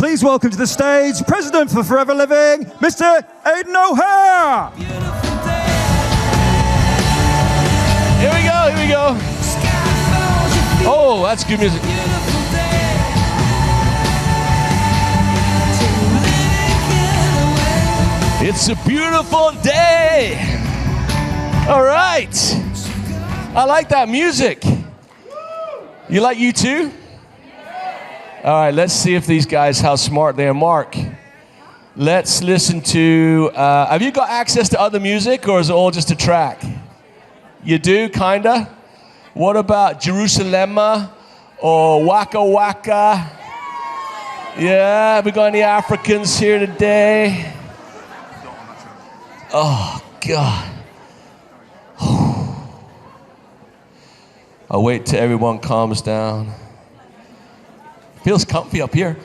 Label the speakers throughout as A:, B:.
A: please welcome to the stage President for Forever Living, Mr. Aidan O'Hare.
B: Here we go, here we go. Oh, that's good music. It's a beautiful day. All right. I like that music. You like U2? All right, let's see if these guys, how smart they are. Mark, let's listen to, have you got access to other music or is it all just a track? You do, kinda? What about Jerusalem or Waka Waka? Yeah, we got any Africans here today? Oh, God. I'll wait till everyone calms down. Feels comfy up here.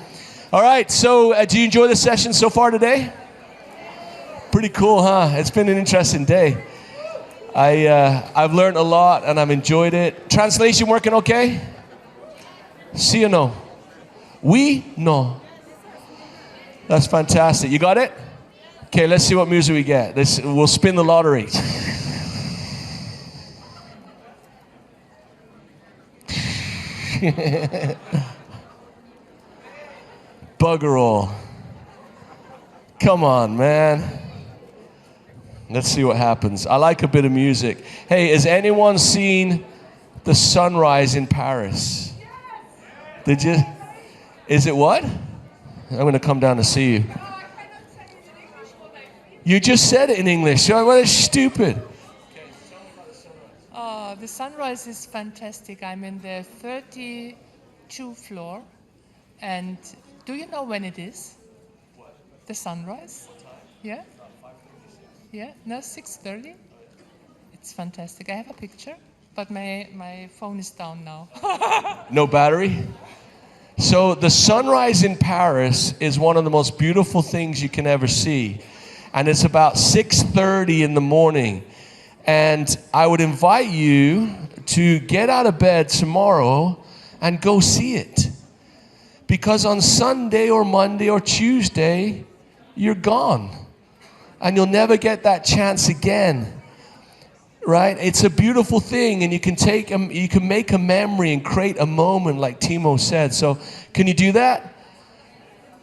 B: All right, so do you enjoy the session so far today? Pretty cool, huh? It's been an interesting day. I've learned a lot and I've enjoyed it. Translation working okay? Sí or no? Oui? No. That's fantastic. You got it? Okay, let's see what music we get. We'll spin the lottery. Bugger all. Come on, man. Let's see what happens. I like a bit of music. Hey, has anyone seen the sunrise in Paris? Did you? Is it what? I'm going to come down to see you. You just said it in English. What is stupid?
C: The sunrise is fantastic. I'm in the 32 floor. And do you know when it is? What? The sunrise? Yeah? Yeah? No, 6:30? It's fantastic. I have a picture, but my phone is down now.
B: No battery? So the sunrise in Paris is one of the most beautiful things you can ever see. And it's about 6:30 in the morning. And I would invite you to get out of bed tomorrow and go see it. Because on Sunday or Monday or Tuesday, you're gone. And you'll never get that chance again. Right? It's a beautiful thing, and you can make a memory and create a moment like Timo said. So can you do that?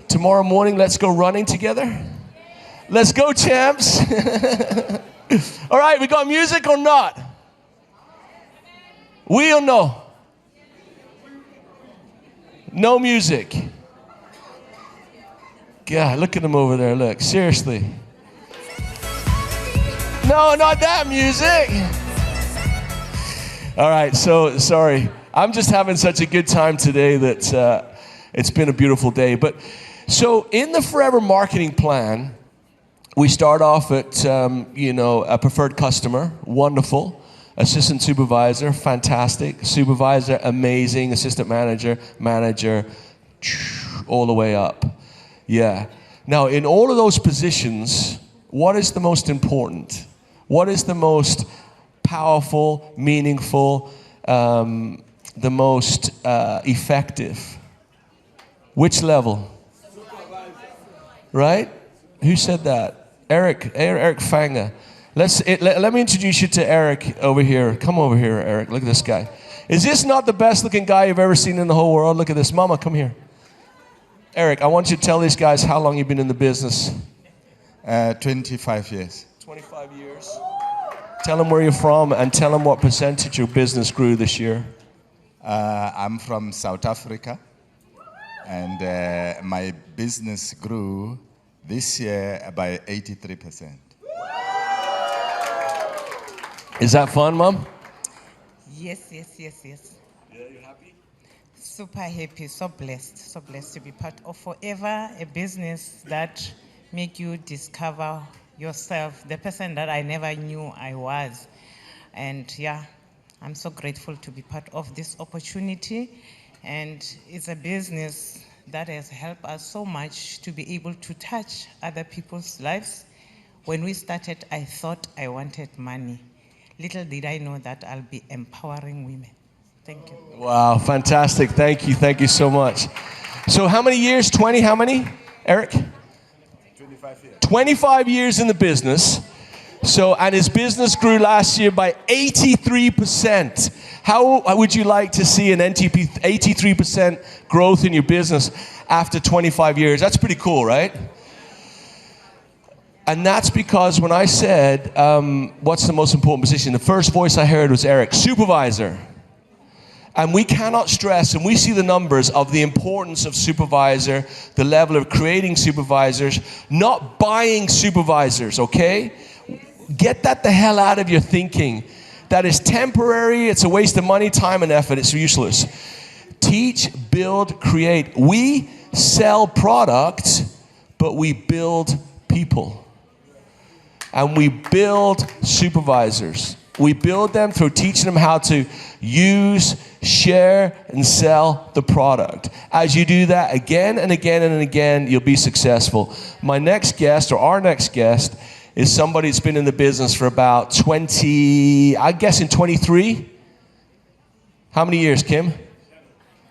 B: Tomorrow morning, let's go running together. Let's go, champs. All right, we got music or not? We or no? No music. God, look at them over there. Look, seriously. No, not that music. All right, so sorry. I'm just having such a good time today that it's been a beautiful day. But so in the Forever Marketing Plan, we start off at, a preferred customer, wonderful. Assistant supervisor, fantastic. Supervisor, amazing. Assistant manager, manager, all the way up. Yeah. Now, in all of those positions, what is the most important? What is the most powerful, meaningful, the most effective? Which level? Right? Who said that? Eric Fanger. Let me introduce you to Eric over here. Come over here, Eric. Look at this guy. Is this not the best looking guy you've ever seen in the whole world? Look at this. Mama, come here. Eric, I want you to tell these guys how long you've been in the business.
D: 25 years.
B: 25 years. Tell them where you're from and tell them what percentage your business grew this year.
D: I'm from South Africa, and my business grew this year by 83%.
B: Is that fun, Mom?
E: Yes.
B: Yeah, you happy?
E: Super happy, so blessed to be part of Forever, a business that make you discover yourself, the person that I never knew I was. And yeah, I'm so grateful to be part of this opportunity. And it's a business that has helped us so much to be able to touch other people's lives. When we started, I thought I wanted money. Little did I know that I'll be empowering women. Thank you.
B: Wow, fantastic. Thank you so much. So how many years? 20, how many? Eric?
D: 25 years.
B: 25 years in the business. So, and his business grew last year by 83%. How would you like to see an NTP 83% growth in your business after 25 years? That's pretty cool, right? And that's because when I said, what's the most important position? The first voice I heard was Eric, supervisor. And we cannot stress, and we see the numbers of the importance of supervisor, the level of creating supervisors, not buying supervisors, okay? Get that the hell out of your thinking. That is temporary, it's a waste of money, time, and effort, it's useless. Teach, build, create. We sell products, but we build people. And we build supervisors. We build them through teaching them how to use, share, and sell the product. As you do that again and again and again, you'll be successful. My next guest, or our next guest, is somebody that's been in the business for about 20, I guess in 23? How many years, Kim?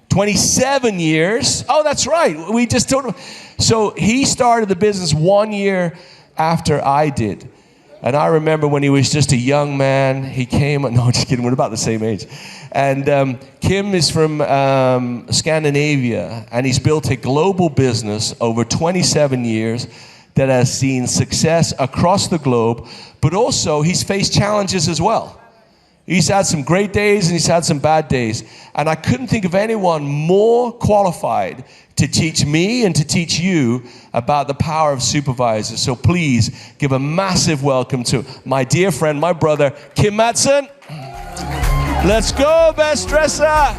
B: 27 years. Oh, that's right. We just told him. So he started the business 1 year after I did. And I remember when he was just a young man, he came, no, just kidding, we're about the same age. And Kim is from Scandinavia, and he's built a global business over 27 years that has seen success across the globe, but also he's faced challenges as well. He's had some great days and he's had some bad days. And I couldn't think of anyone more qualified to teach me and to teach you about the power of supervisors. So please give a massive welcome to my dear friend, my brother, Kim Madsen. Let's go, best dresser.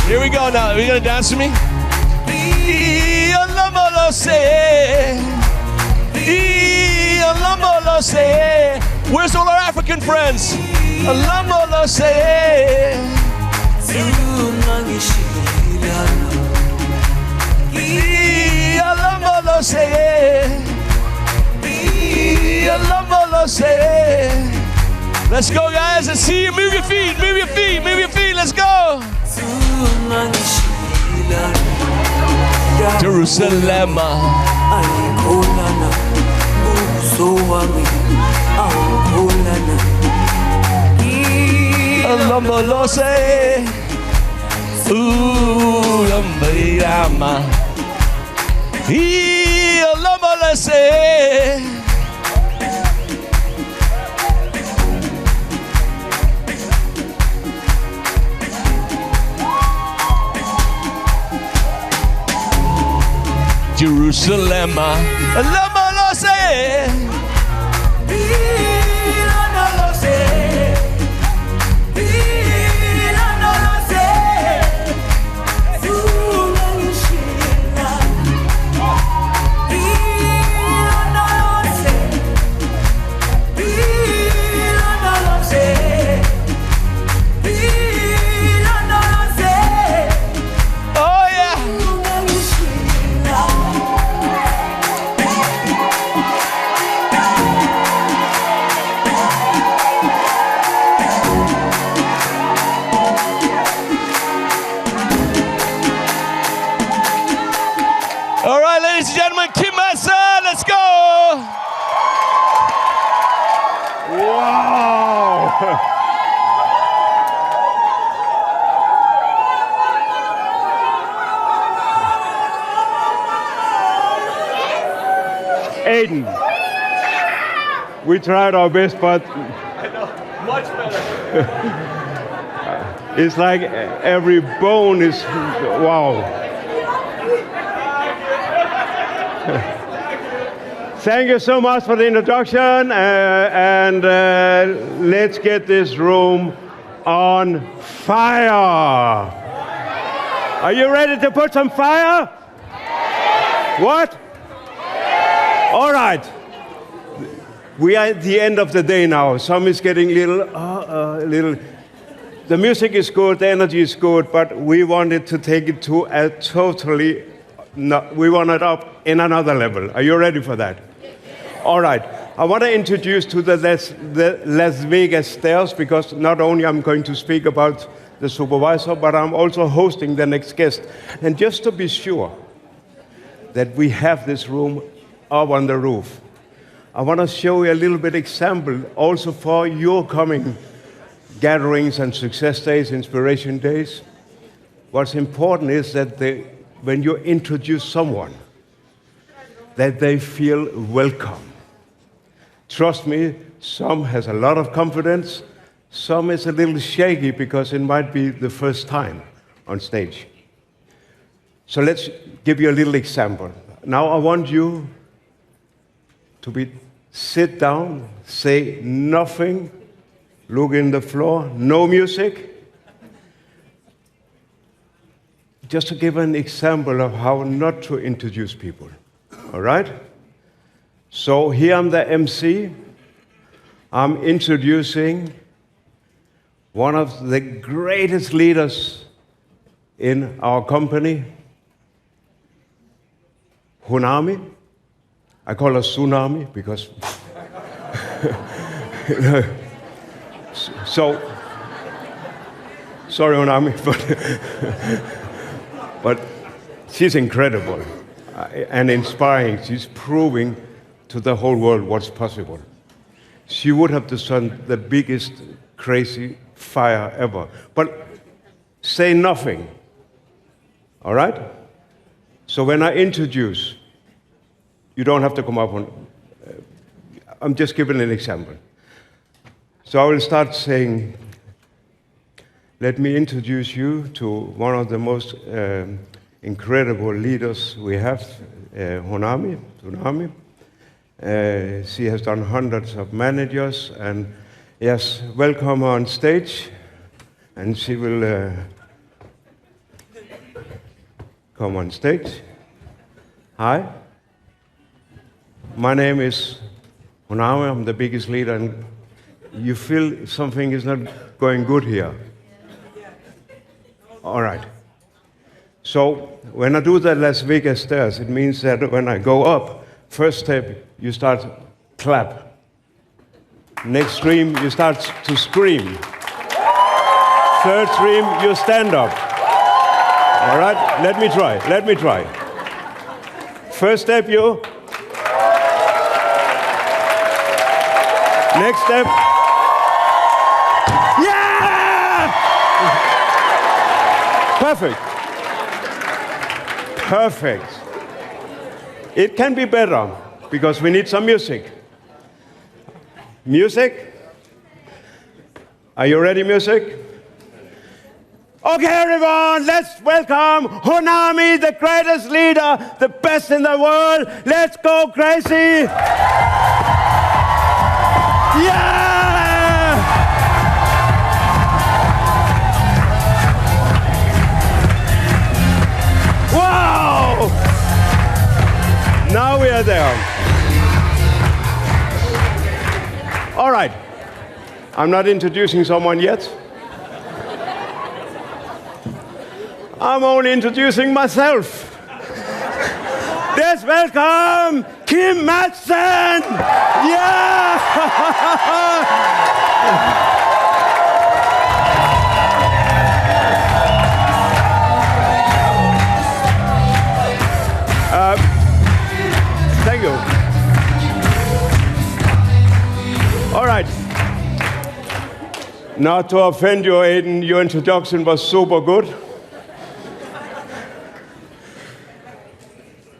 B: Here we go now. Are you gonna dance with me? Where's all our African friends? Let's go, guys. Let's see you. Move your feet, move your feet, move your feet. Let's go. Jerusalem. Jerusalem, all right, ladies and gentlemen, Kim Madsen, let's go.
F: Wow. Aiden, we tried our best, but
B: I know, much better.
F: it's like every bone is, wow. Thank you so much for the introduction, and let's get this room on fire. Are you ready to put some fire? What? All right. We are at the end of the day now. Some is getting little. The music is good, the energy is good, but we wanted to take it to a totally. No, we want it up in another level. Are you ready for that? All right. I want to introduce to the Las Vegas stairs, because not only I'm going to speak about the supervisor, but I'm also hosting the next guest. And just to be sure that we have this room up on the roof, I want to show you a little bit example also for your coming gatherings and success days, inspiration days. What's important is that when you introduce someone, that they feel welcome. Trust me, some has a lot of confidence, some is a little shaky because it might be the first time on stage. So let's give you a little example. Now I want you to sit down, say nothing, look in the floor, no music. Just to give an example of how not to introduce people, all right? So here I'm the MC. I'm introducing one of the greatest leaders in our company, Honami. I call her Tsunami because, so, sorry Honami, but she's incredible and inspiring. She's proving to the whole world what's possible. She would have done the biggest crazy fire ever. But say nothing, all right? So when I introduce, you don't have to come up on, I'm just giving an example. So I will start saying, let me introduce you to one of the most incredible leaders we have, Tsunami. She has done hundreds of managers, and yes, welcome on stage. And she will come on stage. Hi, my name is Honami. I'm the biggest leader, and you feel something is not going good here. All right. So when I do the Las Vegas stairs, it means that when I go up, first step, you start clap. Next stream, you start to scream. Third stream, you stand up. All right, let me try. First step, you. Next step. Yeah! Perfect. It can be better, because we need some music. Music? Are you ready, music? Okay, everyone, let's welcome Honami, the greatest leader, the best in the world. Let's go crazy. Yeah! Wow! Now we are there. All right. I'm not introducing someone yet. I'm only introducing myself. Let's welcome Kim Madsen. Yeah! Thank you. All right. Not to offend you, Aiden, your introduction was super good.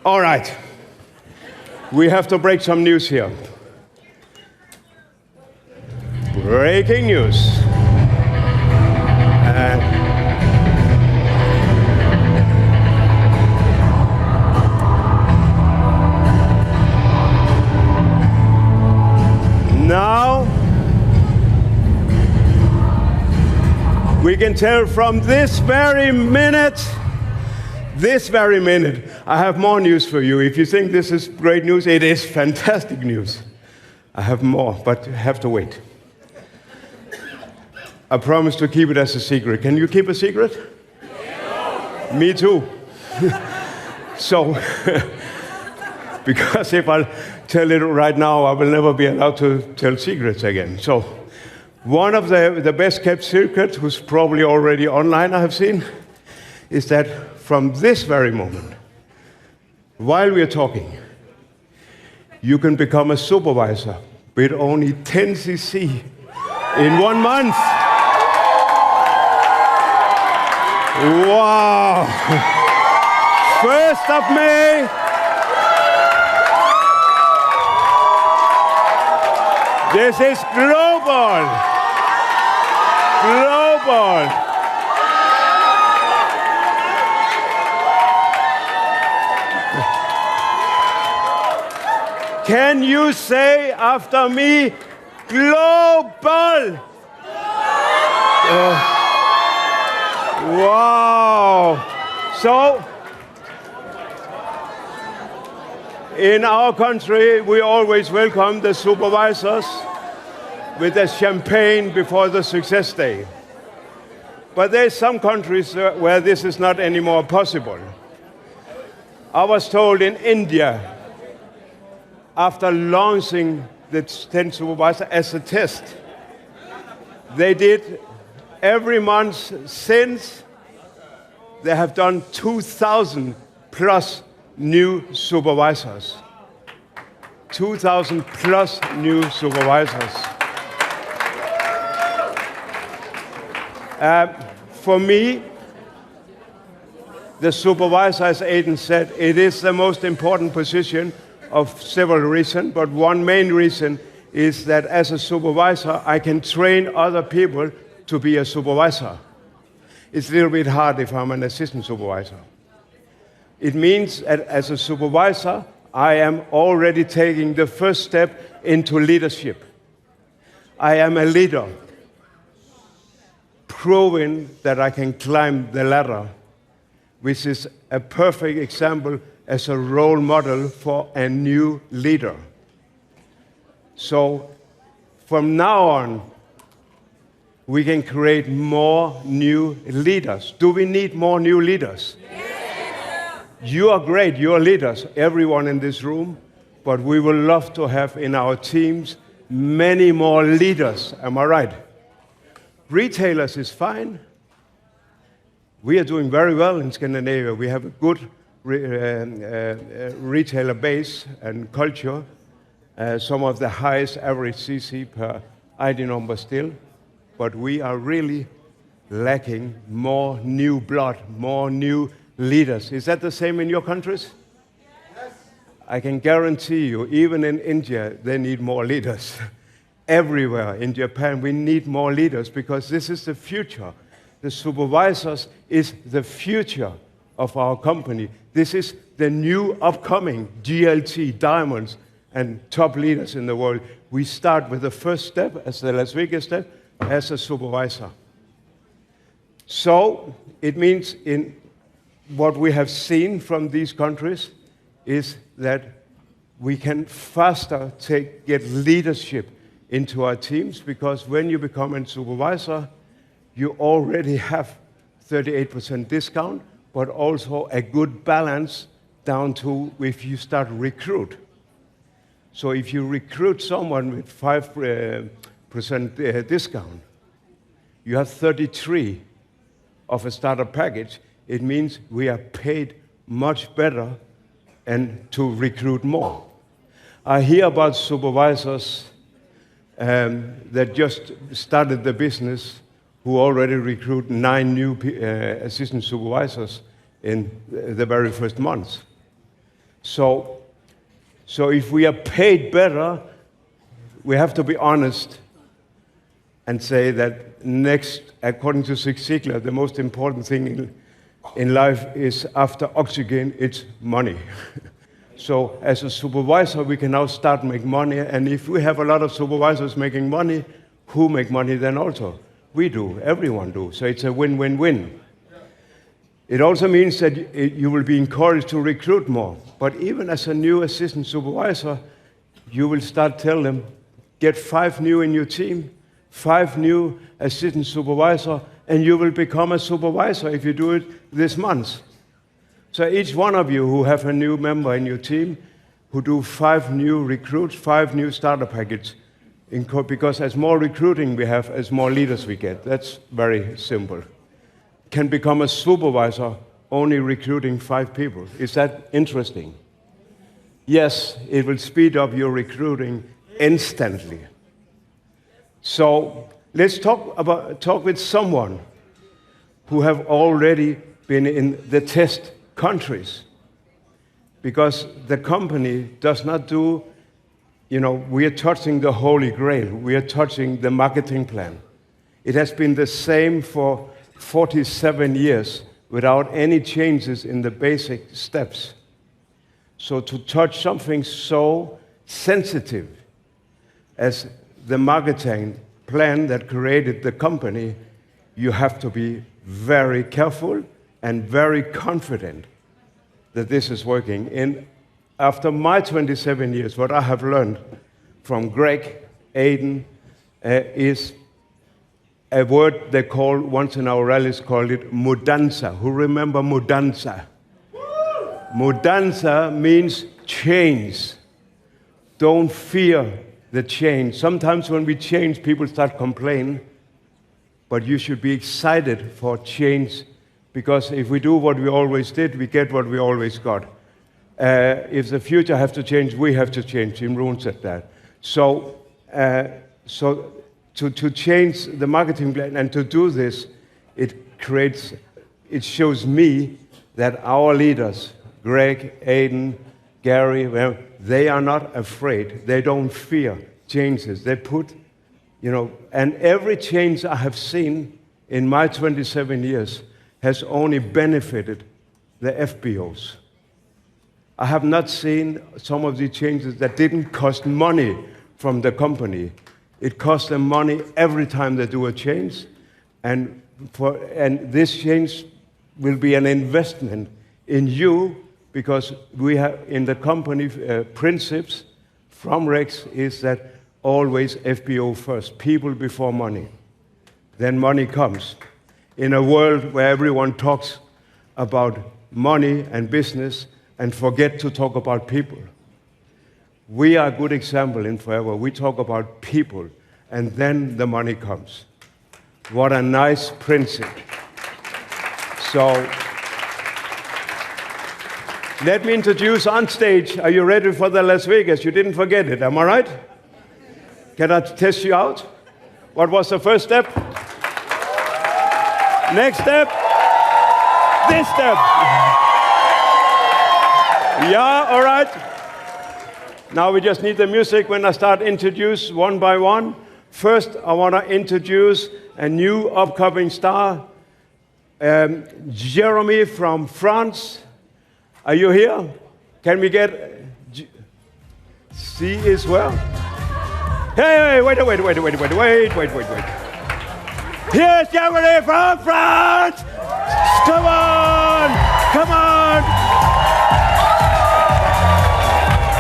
F: All right. We have to break some news here. Breaking news. Now, we can tell from this very minute, I have more news for you. If you think this is great news, it is fantastic news. I have more, but you have to wait. I promise to keep it as a secret. Can you keep a secret? Yeah. Me too. So, because if I tell it right now, I will never be allowed to tell secrets again. So one of the best kept secrets, who's probably already online, I have seen, is that from this very moment, while we are talking, you can become a supervisor with only 10 cc in 1 month. Wow! 1st of May. This is global. Global. Can you say after me, global? Wow. So, in our country, we always welcome the supervisors with a champagne before the success day. But there's some countries where this is not anymore possible. I was told in India, after launching the 10 supervisor as a test, they did every month since, they have done 2,000 plus new supervisors. 2,000 plus new supervisors. For me, the supervisor, as Aidan said, it is the most important position of several reasons, but one main reason is that as a supervisor, I can train other people to be a supervisor. It's a little bit hard if I'm an assistant supervisor. It means that as a supervisor, I am already taking the first step into leadership. I am a leader, proving that I can climb the ladder, which is a perfect example as a role model for a new leader. So from now on, we can create more new leaders. Do we need more new leaders? Yes. You are great, you are leaders, everyone in this room, but we would love to have in our teams many more leaders. Am I right? Retailers is fine. We are doing very well in Scandinavia. We have a good retailer base and culture, some of the highest average CC per ID number still, but we are really lacking more new blood, more new leaders. Is that the same in your countries? Yes. I can guarantee you, even in India, they need more leaders. Everywhere in Japan, we need more leaders because this is the future. The supervisors is the future of our company. This is the new upcoming GLT, diamonds, and top leaders in the world. We start with the first step, as the Las Vegas step, as a supervisor. So it means in what we have seen from these countries is that we can faster get leadership into our teams, because when you become a supervisor, you already have 38% discount, but also a good balance down to if you start recruit. So if you recruit someone with 5% discount, you have 33 of a starter package. It means we are paid much better and to recruit more. I hear about supervisors that just started the business who already recruit 9 new assistant supervisors in the very first month. So if we are paid better, we have to be honest and say that next, according to Zig Ziglar, the most important thing in life is after oxygen, it's money. So as a supervisor, we can now start making money, and if we have a lot of supervisors making money, who make money then also? We do, everyone do, so it's a win-win-win. It also means that you will be encouraged to recruit more, but even as a new assistant supervisor, you will start telling them, get 5 new in your team, 5 new assistant supervisor, and you will become a supervisor if you do it this month. So each one of you who have a new member in your team who do 5 new recruits, 5 new starter packages, because as more recruiting we have, as more leaders we get. That's very simple. Can become a supervisor only recruiting 5 people. Is that interesting? Yes, it will speed up your recruiting instantly. So let's talk with someone who have already been in the test countries. Because the company does not do, we are touching the Holy Grail. We are touching the marketing plan. It has been the same for 47 years without any changes in the basic steps. So to touch something so sensitive as the marketing plan that created the company, you have to be very careful and very confident that this is working. And after my 27 years, what I have learned from Greg, Aiden, is a word they call, once in our rallies, called it mudanza. Who remember mudanza? Mudanza means change. Don't fear the change. Sometimes when we change, people start complaining, but you should be excited for change, because if we do what we always did, we get what we always got. If the future has to change, we have to change. Jim Rohn said that. So to change the marketing plan and to do this, it shows me that our leaders, Greg, Aiden, Gary, well, they are not afraid. They don't fear changes. They put, and every change I have seen in my 27 years has only benefited the FBOs. I have not seen some of the changes that didn't cost money from the company. It costs them money every time they do a change, and this change will be an investment in you, because we have in the company principles from Rex is that always FBO first, people before money. Then money comes. In a world where everyone talks about money and business and forget to talk about people. We are a good example in Forever. We talk about people, and then the money comes. What a nice principle. So, let me introduce on stage. Are you ready for the Las Vegas? You didn't forget it, am I right? Can I test you out? What was the first step? Next step? This step. Yeah, all right. Now we just need the music when I start introduce one by one. First, I want to introduce a new upcoming star, Jeremy from France. Are you here? Can we get C as well? Hey, wait. Here's Jeremy from France. Come on.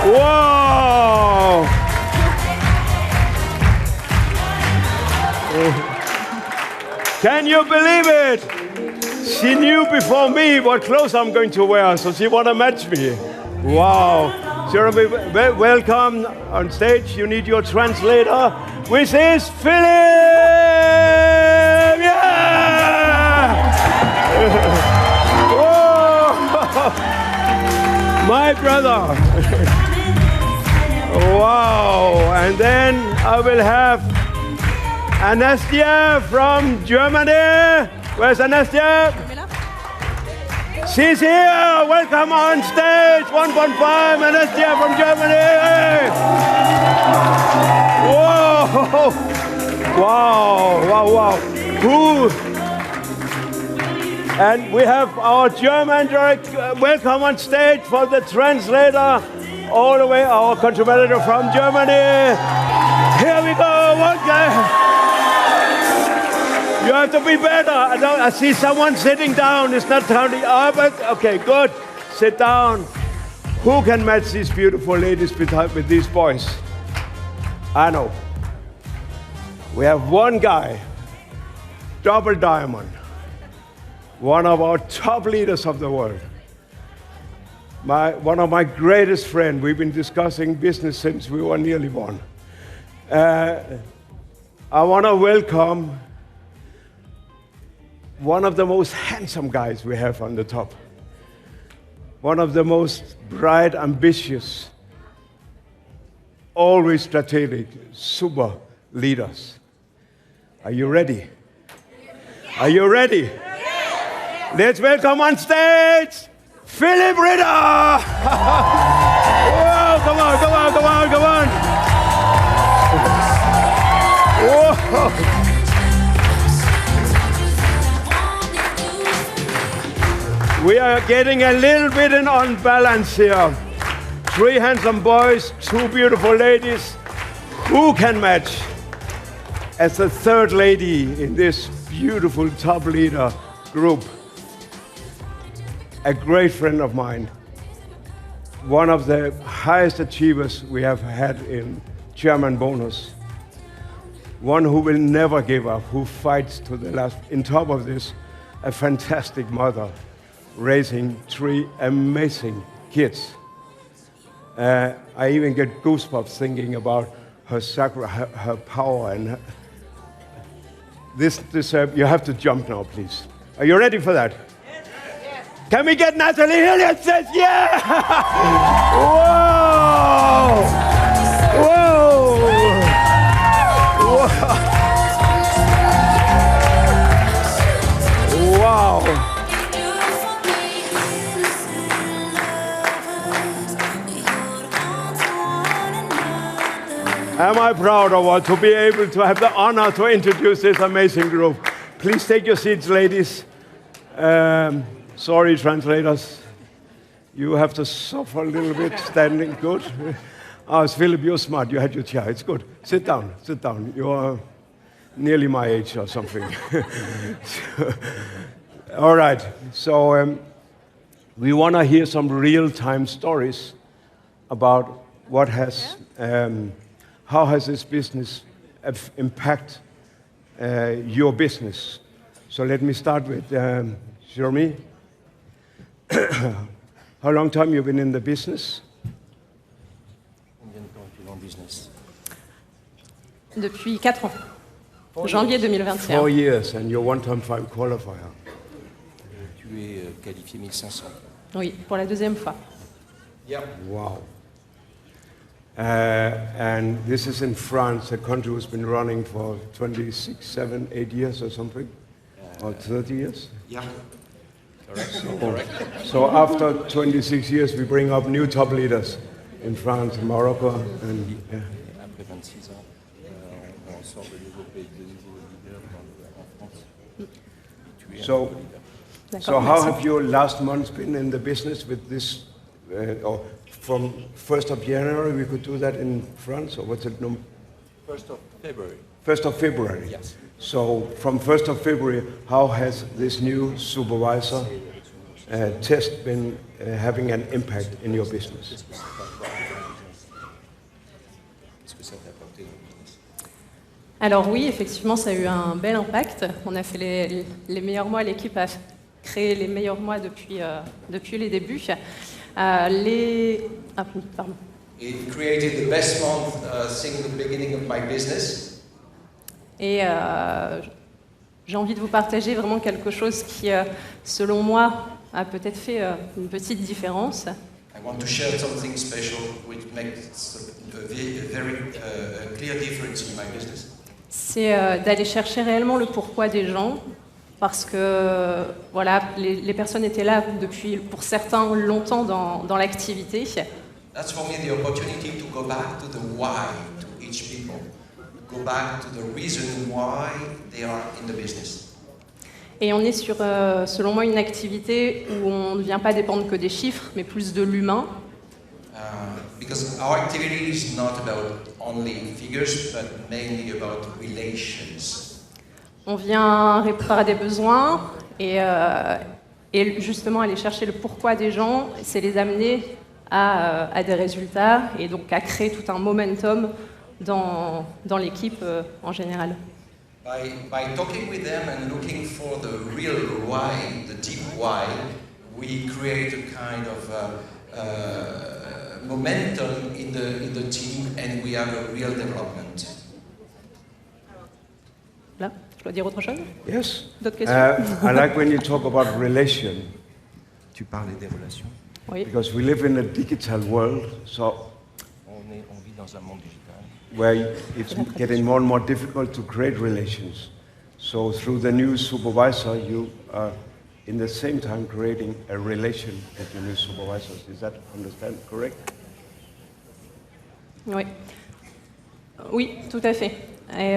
F: Whoa. Can you believe it? She knew before me what clothes I'm going to wear, so she want to match me. Wow. Jeremy, welcome on stage. You need your translator, which is Philip. Yeah! Whoa! My brother. Wow. And then I will have Anastia from Germany. Where's Anastia? She's here. Welcome on stage. 1.5, Anastia from Germany. Whoa. Wow. Cool. And we have our German director. Welcome on stage for the translator. All the way, our contributor from Germany. Here we go. One guy. You have to be better. I see someone sitting down. It's not counting up. Okay, good. Sit down. Who can match these beautiful ladies with these boys? I know. We have one guy, double diamond, one of our top leaders of the world. one of my greatest friends. We've been discussing business since we were nearly born. I want to welcome one of the most handsome guys we have on the top. One of the most bright, ambitious, always strategic, super leaders. Are you ready? Are you ready? Let's welcome on stage, Philip Ritter! Whoa, come on, come on, come on, come on! Whoa! We are getting a little bit on balance here. 3 handsome boys, 2 beautiful ladies. Who can match as the third lady in this beautiful top leader group? A great friend of mine, one of the highest achievers we have had in German bonus, one who will never give up, who fights to the last. On top of this, a fantastic mother, raising 3 amazing kids. I even get goosebumps thinking about her power and this. You have to jump now, please. Are you ready for that? Can we get Natalie Hilliard says yeah? Whoa! Whoa! Whoa! Wow! Am I proud of what to be able to have the honor to introduce this amazing group? Please take your seats, ladies. Sorry, translators. You have to suffer a little bit standing. Good. Oh, Philip, you're smart. You had your chair. It's good. Sit down. Sit down. You're nearly my age or something. All right. So we want to hear some real-time stories about what has, how has this business impact your business. So let me start with Jeremy. How long time you been in the business?
G: Combien de temps tu es en business?
H: Depuis 4 ans. Janvier 2021.
F: 4 years, and you're one-time five qualifier.
G: Tu es qualifié 1500.
H: Oui, pour la 2e fois.
F: Wow. And this is in France, a country who's been running for 26, 7, 8 years or something, or 30 years.
G: Yeah. Correct.
F: So after 26 years, we bring up new top leaders in France, Morocco, and yeah.
G: Après 26 ans, on sort de développer de nouveaux leaders en France. Tu es
F: So,
H: D'accord,
F: so how
H: merci.
F: have your last months been in the business with this? Or from 1st of January, we could do that in France, or what's it?
G: 1st of February.
F: 1st of February.
G: Yes.
F: So from 1st of February, how has this new supervisor test been having an impact in your business?
G: Qu'est-ce que ça t'a apporté dans le business?
H: Alors oui, effectivement, ça a eu un bel impact. On a fait les meilleurs mois, l'équipe a créé les meilleurs mois depuis les débuts. Pardon.
I: It created the best month since the beginning of my business.
H: Et j'ai envie de vous partager vraiment quelque chose qui, selon moi, a peut-être fait une petite différence.
I: I want to share something special which makes a very clear difference in my business.
H: C'est d'aller chercher réellement le pourquoi des gens, parce que voilà, les personnes étaient là depuis, pour certains, longtemps dans l'activité.
I: That's for me the opportunity to go back to the why to each people. Go back to the reason why they are in the business.
H: Et on est sur, selon moi, une activité où on ne vient pas dépendre que des chiffres, mais plus de l'humain.
I: Because our activity is not about only figures, but mainly about relations.
H: On vient répondre à des besoins et justement aller chercher le pourquoi des gens, c'est les amener à des résultats et donc à créer tout un momentum dans l'équipe en général.
I: By talking with them and looking for the real why, the deep why, we create a kind of momentum in the team, and we have a real development.
H: Là, je dois dire autre chose?
F: Yes.
H: D'autres questions?
F: I like when you talk about relation.
J: Tu parlais des relations.
H: Oui.
F: Because we live in a digital world, so
J: On vit dans un monde digital.
F: where it's getting more and more difficult to create relations. So through the new supervisor, you are in the same time creating a relation with the new supervisors. Is that understand correct?
H: Oui. Oui, tout à fait. Et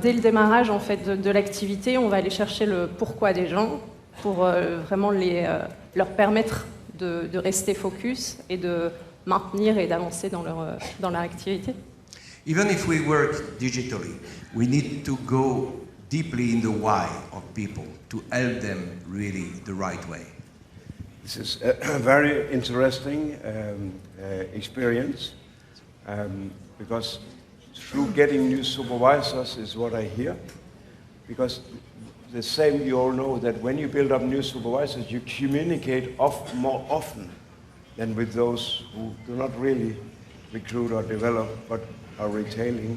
H: dès le démarrage en fait de l'activité, on va aller chercher le pourquoi des gens pour vraiment leur permettre de rester focus et de maintenir et d'avancer dans leur activité.
J: Even if we work digitally, we need to go deeply in the why of people to help them really the right way.
F: This is a very interesting experience because through getting new supervisors is what I hear. Because the same, you all know that when you build up new supervisors, you communicate more often than with those who do not really recruit or develop, but are retaining.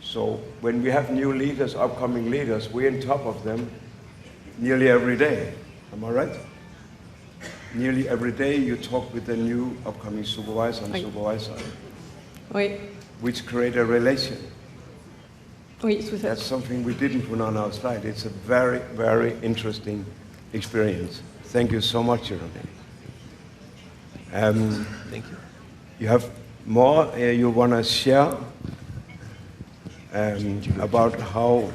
F: So when we have new leaders, upcoming leaders, we're on top of them nearly every day. Am I right? Nearly every day you talk with the new upcoming supervisor and supervisor,
H: Oui.
F: which create a relation.
H: Oui, tout à fait.
F: That's something we didn't put on our slide. It's a very, very interesting experience. Thank you so much, Jeremy.
J: Thank you.
F: You have more you want to share about how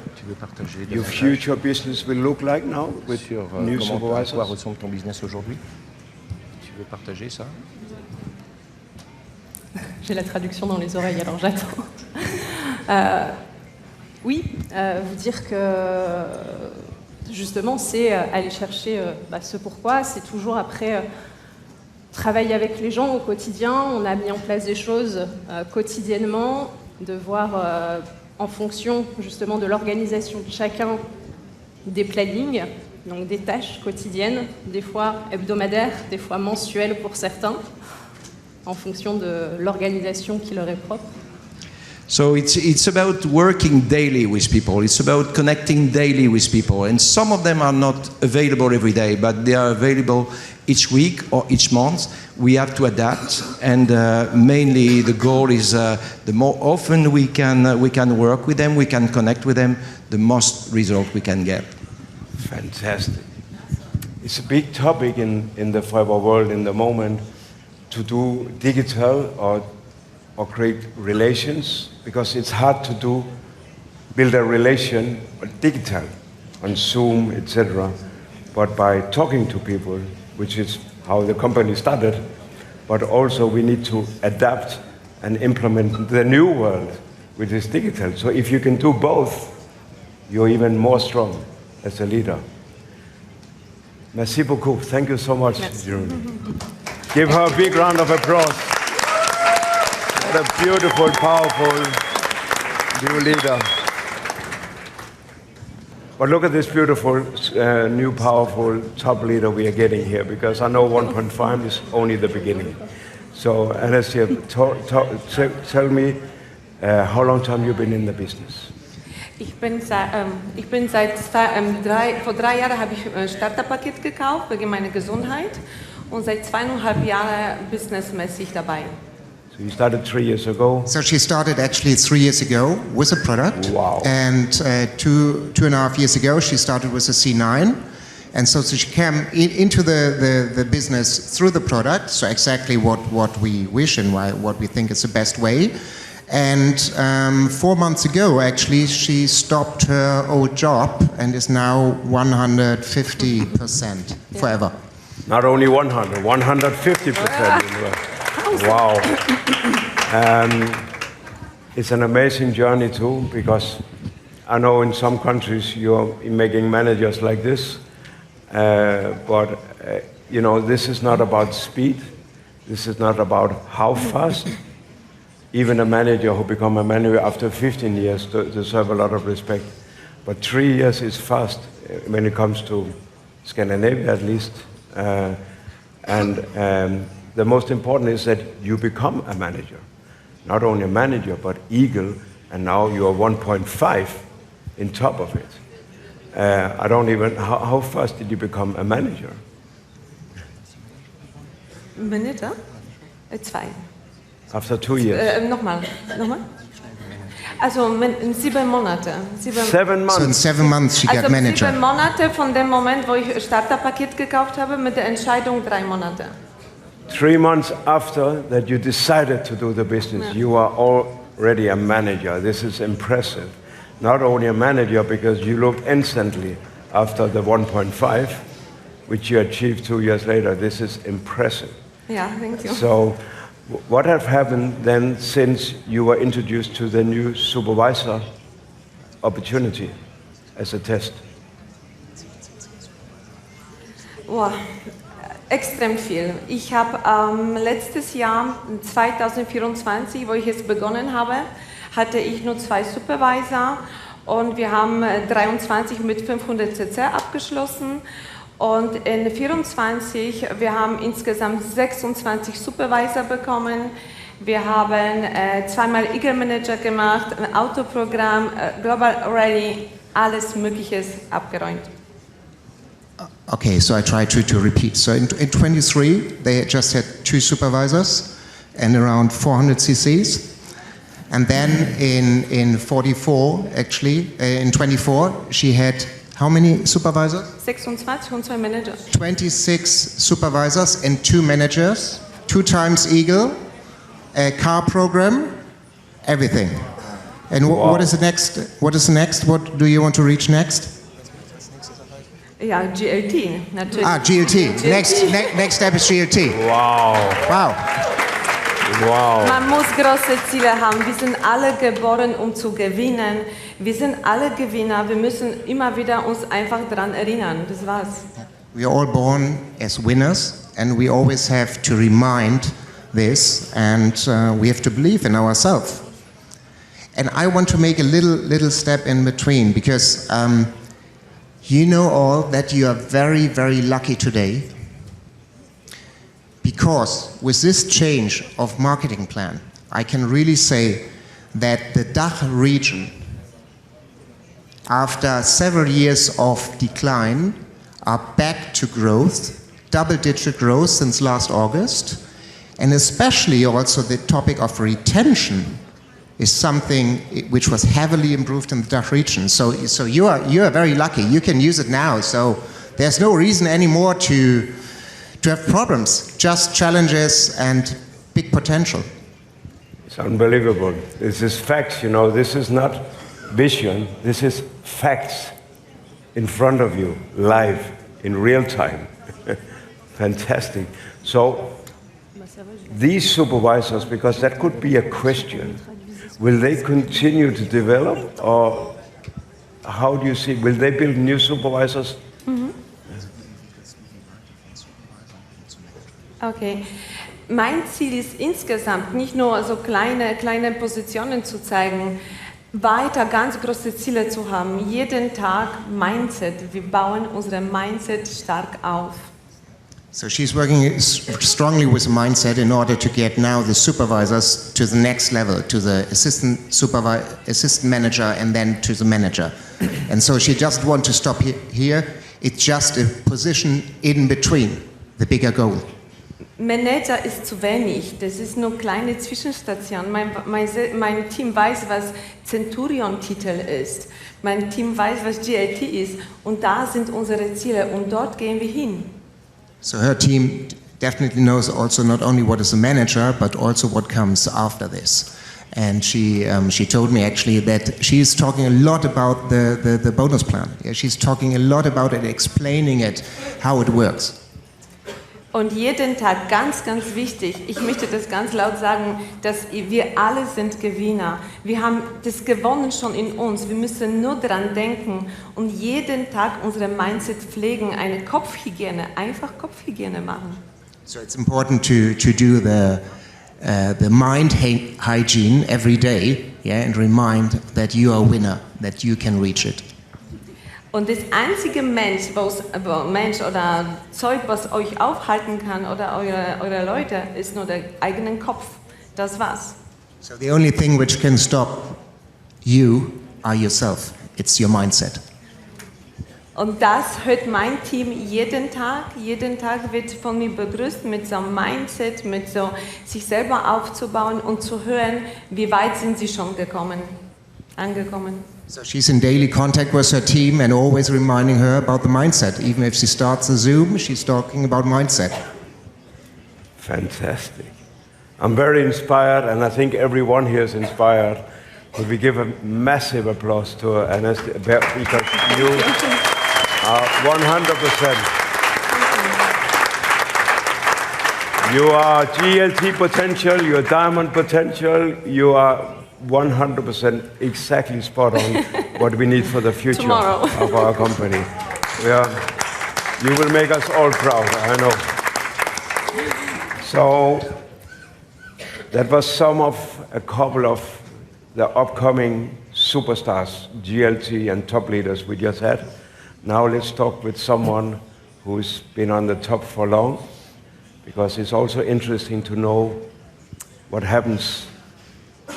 F: your future business will look like now with
J: Sur
F: new
J: comment
F: supervisors?
J: quoi ressemble ton business aujourd'hui? Tu veux partager ça?
H: J'ai la traduction dans les oreilles, alors j'attends. Oui, vous dire que justement, c'est aller chercher ce pourquoi. C'est toujours après travailler avec les gens au quotidien. On a mis en place des choses quotidiennement, de voir en fonction justement de l'organisation de chacun des plannings, donc des tâches quotidiennes, des fois hebdomadaires, des fois mensuelles pour certains, en fonction de l'organisation qui leur est propre.
J: So it's about working daily with people. It's about connecting daily with people. And some of them are not available every day, but they are available each week or each month. We have to adapt, and mainly the goal is the more often we can work with them, we can connect with them, the most result we can get.
F: Fantastic. It's a big topic in the fiber world in the moment to do digital or create relations, because it's hard to build a relation digital on Zoom, etc. But by talking to people, which is how the company started, but also we need to adapt and implement the new world, which is digital. So if you can do both, you're even more strong as a leader. Merci beaucoup. Thank you so much, Jeremy. Give her a big round of applause. What a beautiful, powerful new leader. But look at this beautiful, new, powerful top leader we are getting here, because I know 1.5 is only the beginning. So, Anastasia, tell me how long time you've been in the business?
K: Vor 3 Jahren habe ich ein Starterpaket gekauft wegen meiner Gesundheit und seit 2,5 Jahren businessmäßig dabei.
F: So you started 3 years ago?
L: So she started actually 3 years ago with a product.
F: Wow.
L: And 2.5 years ago she started with a C9. And so she came into the business through the product, so exactly what we wish and what we think is the best way. And 4 months ago, actually, she stopped her old job and is now 150% forever.
F: Not only 100, 150%. Wow. It's an amazing journey too, because I know in some countries you're making managers like this, but you know, this is not about speed. This is not about how fast. Even a manager who become a manager after 15 years deserve a lot of respect. But 3 years is fast when it comes to Scandinavia, at least. And the most important is that you become a manager. Not only a manager, but Eagle, and now you are 1.5 in top of it. I don't even, how fast did you become a manager?
K: Manager? 2.
F: After 2 years?
K: Nochmal. Also 7 Monate.
F: 7 months?
L: So in 7 months she got manager.
K: 7 Monate von dem Moment, wo ich Starterpaket gekauft habe, mit der Entscheidung 3 Monate.
F: 3 months after that you decided to do the business, you are already a manager. This is impressive. Not only a manager, because you looked instantly after the 1.5, which you achieved 2 years later. This is impressive.
K: Yeah, thank you.
F: So what have happened then since you were introduced to the new supervisor opportunity as a test?
K: Wow. Extrem viel. Ich habe letztes Jahr, 2024, wo ich es begonnen habe, hatte ich nur 2 Supervisor und wir haben 23 mit 500 CC abgeschlossen und in 24, wir haben insgesamt 26 Supervisor bekommen. Wir haben 2-mal Eagle Manager gemacht, ein Autoprogramm, Global Ready, alles Mögliche abgeräumt.
L: Okay, so I try to repeat. So in 23, they just had 2 supervisors and around 400 CCs. And then in 44, actually, in 24, she had how many supervisors?
K: 26 und 2 Manager.
L: 26 supervisors and 2 managers, 2 times Eagle, a car program, everything. And what is the next? What is the next? What do you want to reach next?
K: Ja, GLT, natürlich.
L: GLT. Next step is GLT.
F: Wow.
L: Wow.
F: Wow.
K: Man muss große Ziele haben. Wir sind alle geboren, um zu gewinnen. Wir sind alle Gewinner. Wir müssen immer wieder uns einfach daran erinnern. Das war's.
L: We are all born as winners, and we always have to remind this, and we have to believe in ourselves. And I want to make a little step in between, because you know all that you are very, very lucky today, because with this change of marketing plan, I can really say that the DACH region, after several years of decline, are back to growth, double-digit growth since last August, and especially also the topic of retention is something which was heavily improved in the DACH region. So you are very lucky. You can use it now. So there's no reason anymore to have problems, just challenges and big potential.
F: It's unbelievable. This is facts, you know. This is not vision. This is facts in front of you, live, in real time. Fantastic. So these supervisors, because that could be a question, will they continue to develop, or how do you see, will they build new supervisors?
K: Okay. Mein Ziel ist insgesamt nicht nur so kleine Positionen zu zeigen, weiter ganz große Ziele zu haben. Jeden Tag Mindset. Wir bauen unser Mindset stark auf.
L: So she's working strongly with a mindset in order to get now the supervisors to the next level, to the assistant manager, and then to the manager. And so she doesn't want to stop here. It's just a position in between the bigger goal.
K: Manager ist zu wenig. Das ist nur kleine Zwischenstation. Mein Team weiß, was Centurion-Titel ist. Mein Team weiß, was GLT ist. Und da sind unsere Ziele. Und dort gehen wir hin.
L: So her team definitely knows also not only what is a manager, but also what comes after this. And she told me actually that she is talking a lot about the bonus plan. Yeah, she's talking a lot about it, explaining it, how it works.
K: Und jeden Tag, ganz, ganz wichtig, ich möchte das ganz laut sagen, dass wir alle sind Gewinner. Wir haben das gewonnen schon in uns. Wir müssen nur daran denken und jeden Tag unsere Mindset pflegen, eine Kopfhygiene, einfach Kopfhygiene machen.
L: So it's important to do the mind hygiene every day, yeah, and remind that you are a winner, that you can reach it.
K: Und das einzige Mensch oder Zeug, was euch aufhalten kann oder eure Leute, ist nur der eigene Kopf. Das war's.
L: So the only thing which can stop you are yourself. It's your mindset.
K: Und das hört mein Team jeden Tag. Jeden Tag wird von mir begrüßt mit so einem Mindset, mit so sich selber aufzubauen und zu hören, wie weit sind sie schon angekommen.
L: So she's in daily contact with her team and always reminding her about the mindset. Even if she starts a Zoom, she's talking about mindset.
F: Fantastic. I'm very inspired, and I think everyone here is inspired. Could we give a massive applause to her, because you are 100%. You are GLT potential, you are diamond potential, you are 100% exactly spot on what we need for the future
K: Tomorrow.
F: of our company. You will make us all proud, I know. So that was a couple of the upcoming superstars, GLT and top leaders we just had. Now let's talk with someone who's been on the top for long, because it's also interesting to know what happens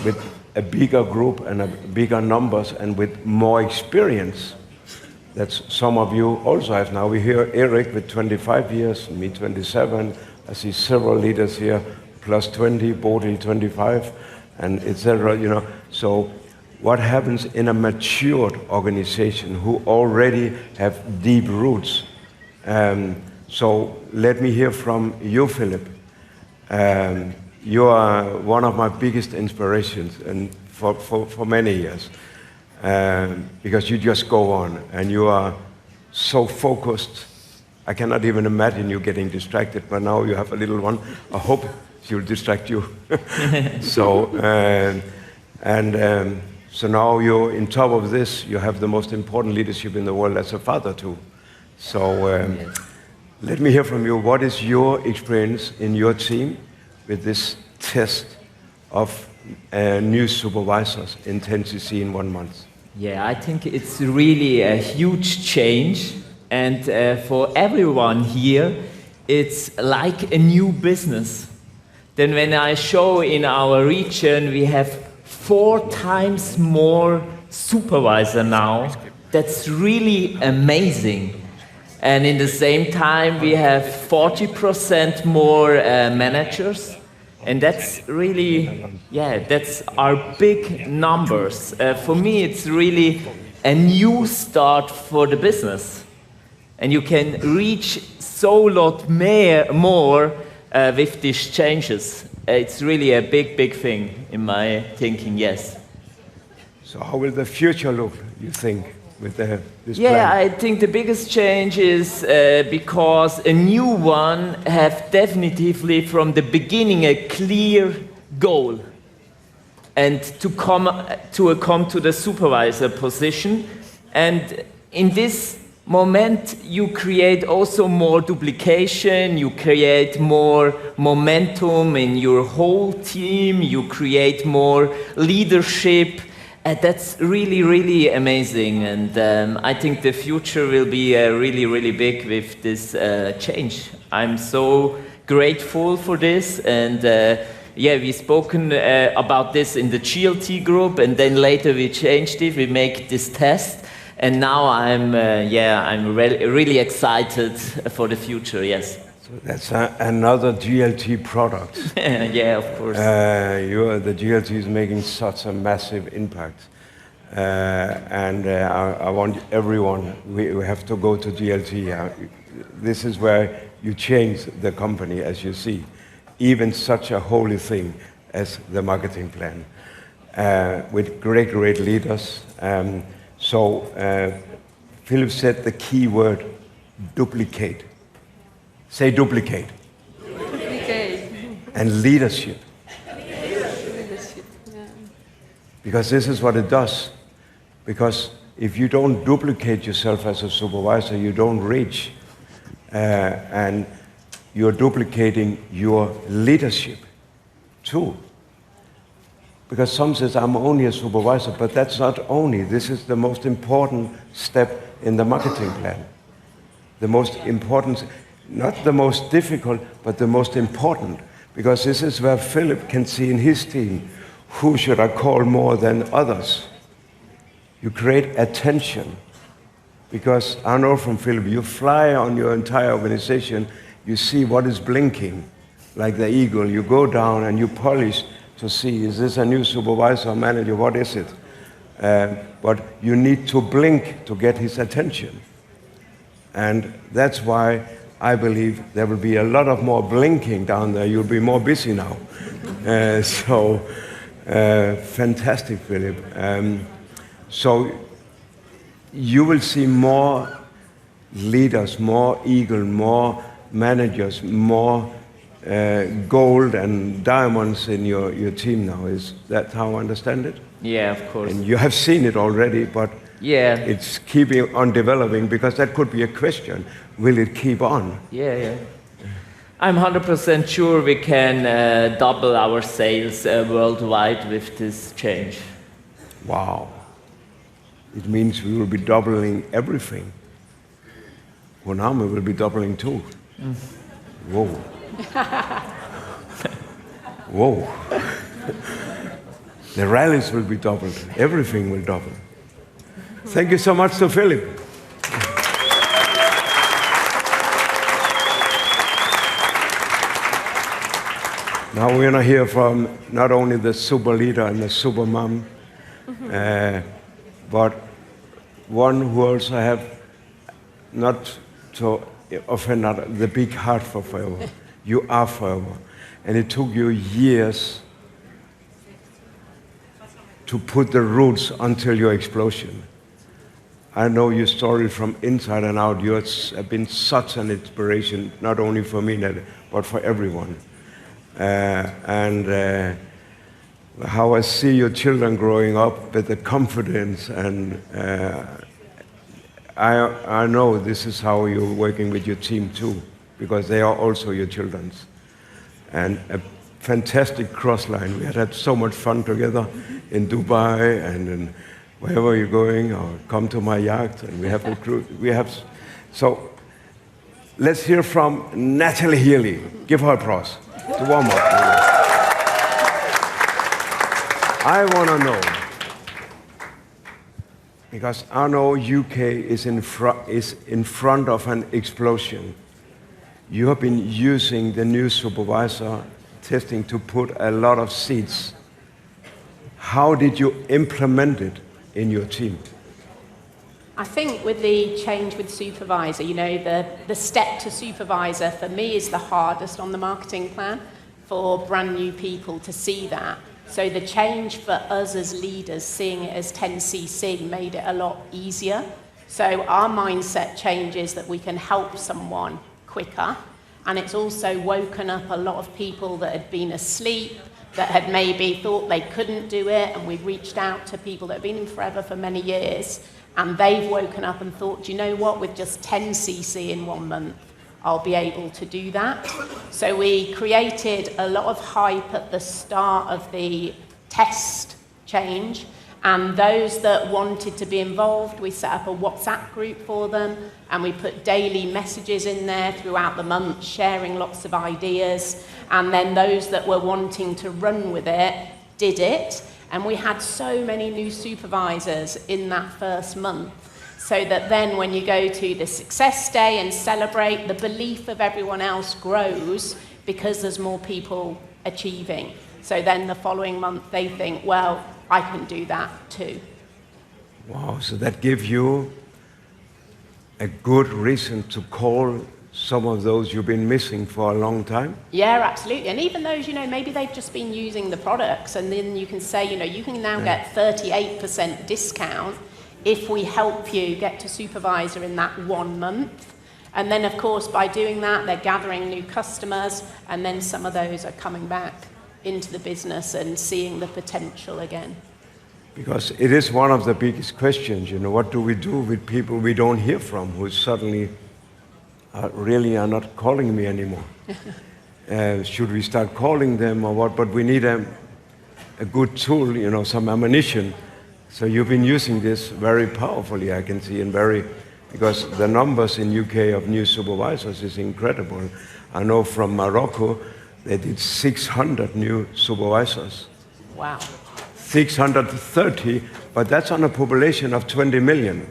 F: with a bigger group and a bigger numbers and with more experience that some of you also have now. We hear Eric with 25 years, me 27. I see several leaders here, plus 20, Bodil 25, and etc. So what happens in a matured organization who already have deep roots? So let me hear from you, Philip. You are one of my biggest inspirations, and for many years, because you just go on and you are so focused. I cannot even imagine you getting distracted, but now you have a little one. I hope she'll distract you. So now you're in top of this. You have the most important leadership in the world as a father too. So let me hear from you. What is your experience in your team with this test of new supervisors in 10cc in 1 month?
M: Yeah, I think it's really a huge change, and for everyone here, it's like a new business. Then when I show in our region, we have 4 times more supervisor now. That's really amazing. And in the same time, we have 40% more managers. And that's really, that's our big numbers. For me, it's really a new start for the business. And you can reach so lot more with these changes. It's really a big, big thing in my thinking, yes.
F: So how will the future look, you think, with this plan?
M: Yeah, I think the biggest change is because a new one have definitively from the beginning a clear goal, and to come to the supervisor position. And in this moment you create also more duplication, you create more momentum in your whole team, you create more leadership. That's really, really amazing, and I think the future will be really, really big with this change. I'm so grateful for this, and we've spoken about this in the GLT group, and then later we changed it, we make this test, and now I'm really excited for the future, yes.
F: So that's another GLT product.
M: Yeah, of course.
F: The GLT is making such a massive impact. I want everyone, we have to go to GLT. This is where you change the company, as you see. Even such a holy thing as the marketing plan. With great, great leaders. Philip said the key word, duplicate. Say duplicate.
K: Duplicate.
F: And leadership.
K: Leadership, yeah.
F: Because this is what it does. Because if you don't duplicate yourself as a supervisor, you don't reach. And you're duplicating your leadership too. Because some says, I'm only a supervisor, but that's not only. This is the most important step in the marketing plan. The most important, not the most difficult, but the most important. Because this is where Philip can see in his team, who should I call more than others? You create attention. Because I know from Philip, you fly on your entire organization, you see what is blinking, like the eagle. You go down and you polish to see, is this a new supervisor or manager, what is it? But you need to blink to get his attention. And that's why I believe there will be a lot of more blinking down there. You'll be more busy now. Fantastic, Philip. So you will see more leaders, more eagle, more managers, more gold and diamonds in your team now. Is that how I understand it?
M: Yeah, of course.
F: And you have seen it already, but
M: yeah,
F: it's keeping on developing, because that could be a question. Will it keep on?
M: Yeah. I'm 100% sure we can double our sales worldwide with this change.
F: Wow. It means we will be doubling everything. Konami will be doubling too.
M: Mm.
F: Whoa. Whoa. The rallies will be doubled. Everything will double. Thank you so much to Philip. Now we're going to hear from not only the super leader and the super mom, but one who also have, not to offend the big heart for forever. You are forever. And it took you years to put the roots until your explosion. I know your story from inside and out. You have been such an inspiration, not only for me, but for everyone. How I see your children growing up with the confidence, and I know this is how you're working with your team too, because they are also your children's. And a fantastic cross line. We had so much fun together in Dubai and in wherever you're going, or come to my yacht, and we have a crew. So let's hear from Natalie Healy. Give her applause to warm up. I want to know, because I know UK is in front of an explosion. You have been using the new supervisor testing to put a lot of seeds. How did you implement it in your team?
H: I think with the change with supervisor, the step to supervisor for me is the hardest on the marketing plan for brand new people to see that. So the change for us as leaders, seeing it as 10cc, made it a lot easier. So our mindset changes that we can help someone quicker. And it's also woken up a lot of people that had been asleep, that had maybe thought they couldn't do it, and we've reached out to people that have been in forever for many years, and they've woken up and thought, do you know what, with just 10cc in 1 month, I'll be able to do that. So we created a lot of hype at the start of the test change, and those that wanted to be involved, we set up a WhatsApp group for them, and we put daily messages in there throughout the month, sharing lots of ideas. And then those that were wanting to run with it did it. And we had so many new supervisors in that first month, so that then when you go to the success day and celebrate, the belief of everyone else grows because there's more people achieving. So then the following month they think, well, I can do that too.
F: Wow, so that gives you a good reason to call some of those you've been missing for a long time?
H: Yeah, absolutely. And even those, maybe they've just been using the products, and then you can say, you can now get 38% discount if we help you get to supervisor in that 1 month. And then, of course, by doing that, they're gathering new customers, and then some of those are coming back into the business and seeing the potential again.
F: Because it is one of the biggest questions, what do we do with people we don't hear from, who suddenly really are not calling me anymore? Should we start calling them or what? But we need a a good tool, you know, some ammunition. So you've been using this very powerfully, I can see, and because the numbers in UK of new supervisors is incredible. I know from Morocco, they did 600 new supervisors.
K: Wow.
F: 630, but that's on a population of 20 million.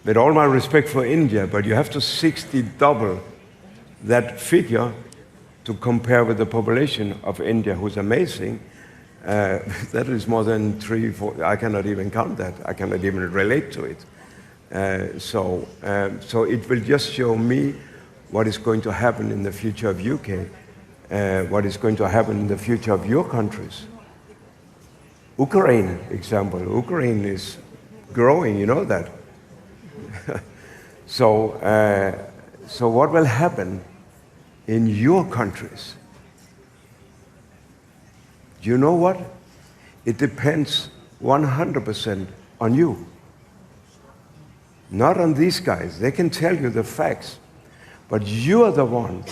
F: With all my respect for India, but you have to 60 double that figure to compare with the population of India, who's amazing. That is more than 3, 4, I cannot even count that. I cannot even relate to it. So it will just show me what is going to happen in the future of UK, what is going to happen in the future of your countries. Ukraine, example. Ukraine is growing, you know that. So what will happen in your countries? Do you know what? It depends 100% on you. Not on these guys. They can tell you the facts. But you are the one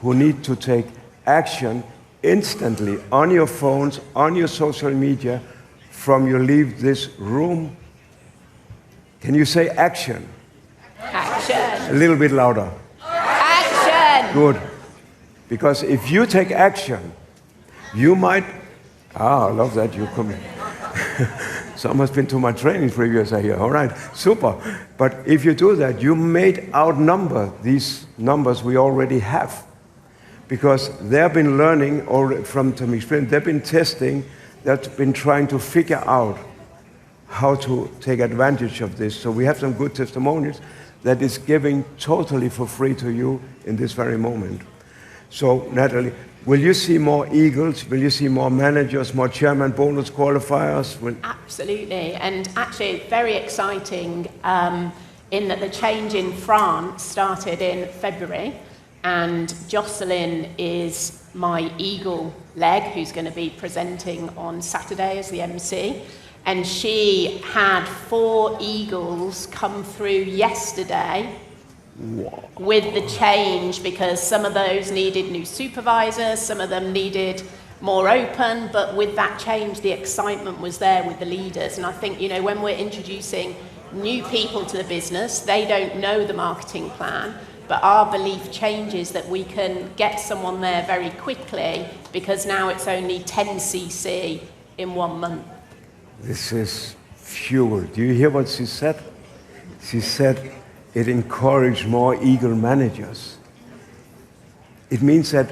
F: who need to take action instantly on your phones, on your social media, from you leave this room. Can you say action?
K: Action.
F: A little bit louder.
K: Action.
F: Good. Because if you take action, you might... I love that you come. Some has been to my training previous, I hear. All right, super. But if you do that, you may outnumber these numbers we already have. Because they've been learning, or from Tom explained, they've been testing, they've been trying to figure out how to take advantage of this. So we have some good testimonials that is giving totally for free to you in this very moment. So, Natalie, will you see more eagles? Will you see more managers, more chairman bonus qualifiers?
N: Absolutely, and actually it's very exciting in that the change in France started in February, and Jocelyn is my eagle leg, who's going to be presenting on Saturday as the MC. And she had 4 eagles come through yesterday. Wow. With the change, because some of those needed new supervisors, some of them needed more open, but with that change, the excitement was there with the leaders. And I think, you know, when we're introducing new people to the business, they don't know the marketing plan, but our belief changes that we can get someone there very quickly, because now it's only 10 cc in 1 month.
F: This is fuel. Do you hear what she said? She said it encouraged more eagle managers. It means that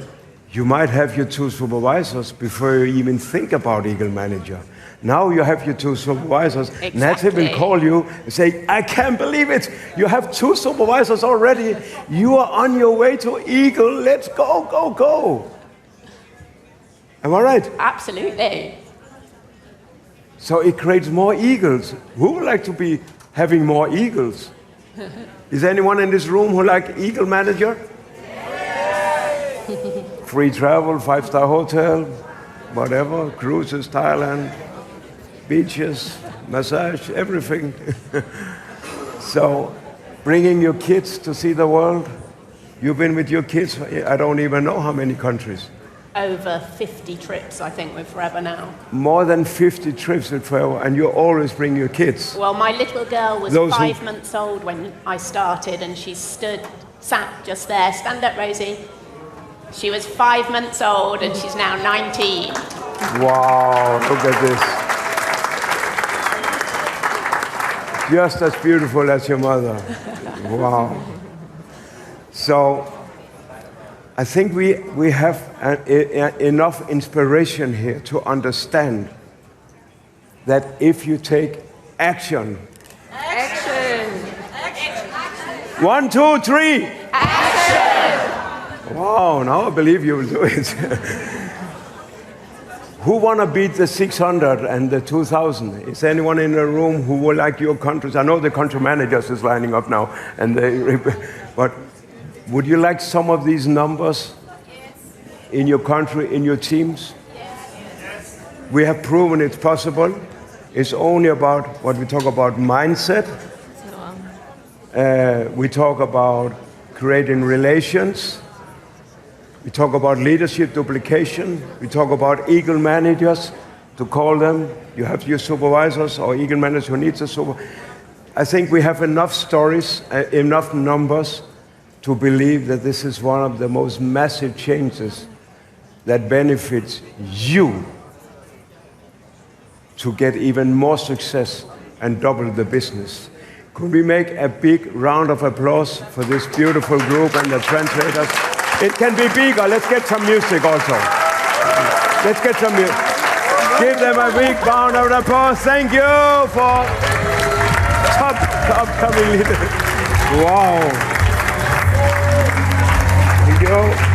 F: you might have your 2 supervisors before you even think about eagle manager. Now you have your 2 supervisors.
N: Exactly.
F: Natalie will call you and say, I can't believe it. You have 2 supervisors already. You are on your way to eagle. Let's go, go, go. Am I right?
N: Absolutely.
F: So it creates more eagles. Who would like to be having more eagles? Is anyone in this room who like eagle manager? Free travel, 5-star hotel, whatever, cruises, Thailand, beaches, massage, everything. So bringing your kids to see the world. You've been with your kids, I don't even know how many countries.
N: Over 50 trips, I think, with Forever now.
F: More than 50 trips with Forever, and you always bring your kids.
N: Well, my little girl was 5 months old when I started, and she sat just there. Stand up, Rosie. She was 5 months old, and she's now 19.
F: Wow, look at this. Just as beautiful as your mother. Wow. So, I think we have enough inspiration here to understand that if you take action.
K: Action.
F: 1, 2, 3.
K: Action.
F: Wow, now I believe you will do it. Who want to beat the 600 and the 2,000? Is anyone in the room who would like your countries? I know the country managers is lining up now, but would you like some of these numbers in your country, in your teams? Yes. We have proven it's possible. It's only about what we talk about mindset. We talk about creating relations. We talk about leadership duplication. We talk about eagle managers, to call them. You have your supervisors or eagle managers who need a supervisor. I think we have enough stories, enough numbers to believe that this is one of the most massive changes that benefits you to get even more success and double the business. Could we make a big round of applause for this beautiful group and the translators? It can be bigger. Let's get some music also. Let's get some music. Give them a big round of applause. Thank you for upcoming leaders. Wow. Thank you.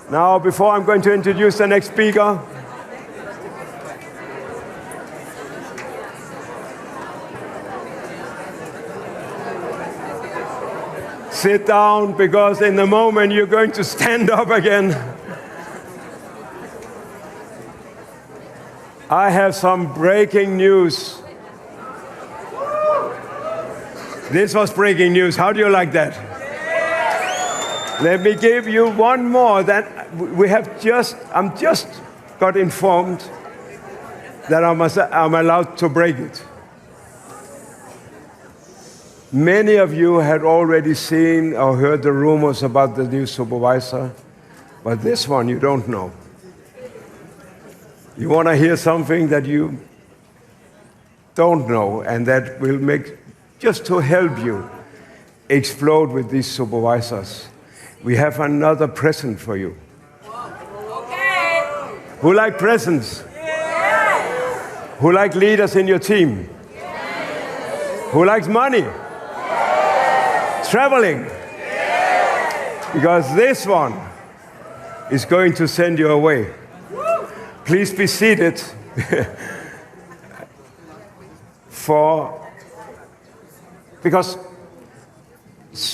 F: Now, before I'm going to introduce the next speaker, sit down, because in a moment you're going to stand up again. I have some breaking news. This was breaking news. How do you like that? Let me give you one more that I'm just got informed that I'm allowed to break it. Many of you had already seen or heard the rumors about the new supervisor, but this one you don't know. You want to hear something that you don't know, and that will make, just to help you explode with these supervisors. We have another present for you. Okay. Who like presents? Yes. Who like leaders in your team? Yes. Who likes money? Yes. Traveling? Yes. Because this one is going to send you away. Please be seated because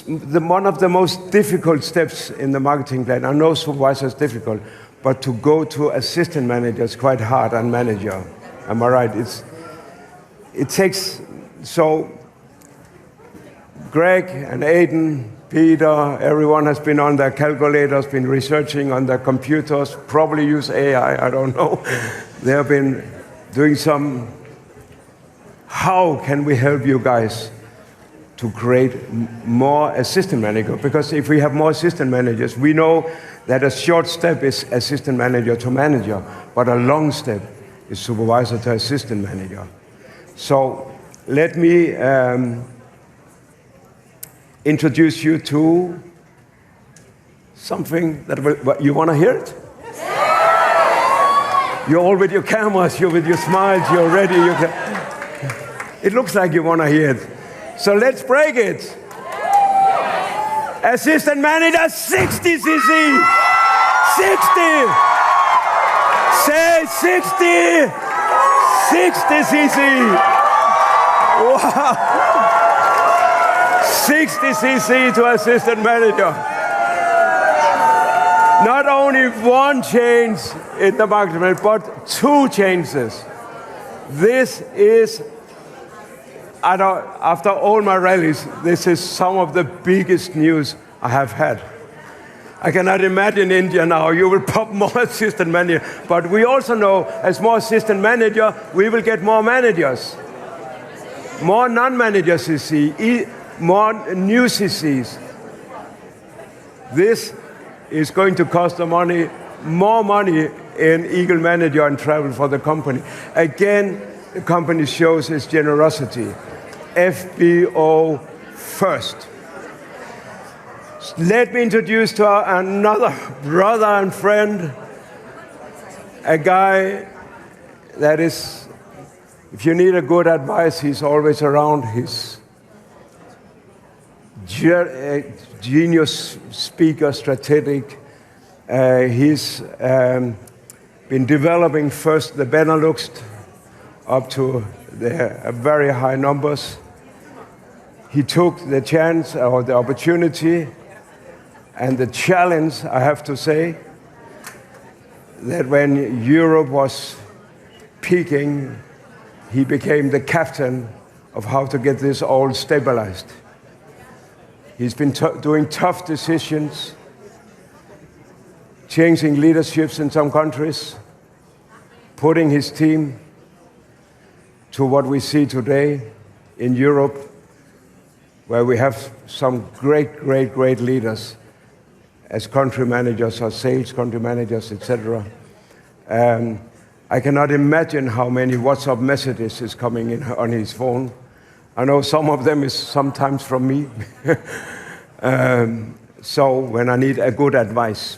F: one of the most difficult steps in the marketing plan, I know supervisor is difficult, but to go to assistant manager is quite hard, and manager. Am I right? It takes, so Greg and Aiden, Peter, everyone has been on their calculators, been researching on their computers, probably use AI, I don't know. They have been doing some, how can we help you guys to create more assistant managers? Because if we have more assistant managers, we know that a short step is assistant manager to manager, but a long step is supervisor to assistant manager. So let me introduce you to something that you want to hear it? You're all with your cameras, you're with your smiles, you're ready. It looks like you want to hear it. So let's break it. Assistant manager, 60 cc. 60. Say 60. 60 cc. Wow. 60 cc to assistant manager. Not only one change in the market, but two changes. This is, after all my rallies, this is some of the biggest news I have had. I cannot imagine India now, you will pop more assistant manager, but we also know as more assistant manager, we will get more managers. More non-manager CC, more new CCs. This is going to cost more money in Eagle Manager and travel for the company. Again, the company shows its generosity. FBO first. Let me introduce to another brother and friend, a guy that is, if you need a good advice, he's always around. He's genius speaker, strategic. He's been developing first the Benelux up to the very high numbers. he took the chance or the opportunity and the challenge, I have to say, that when Europe was peaking, he became the captain of how to get this all stabilized. He's been doing tough decisions, changing leaderships in some countries, putting his team to what we see today in Europe, where we have some great leaders as country managers or sales country managers, etc. I cannot imagine how many WhatsApp messages is coming in on his phone. I know some of them is sometimes from me. So when I need a good advice.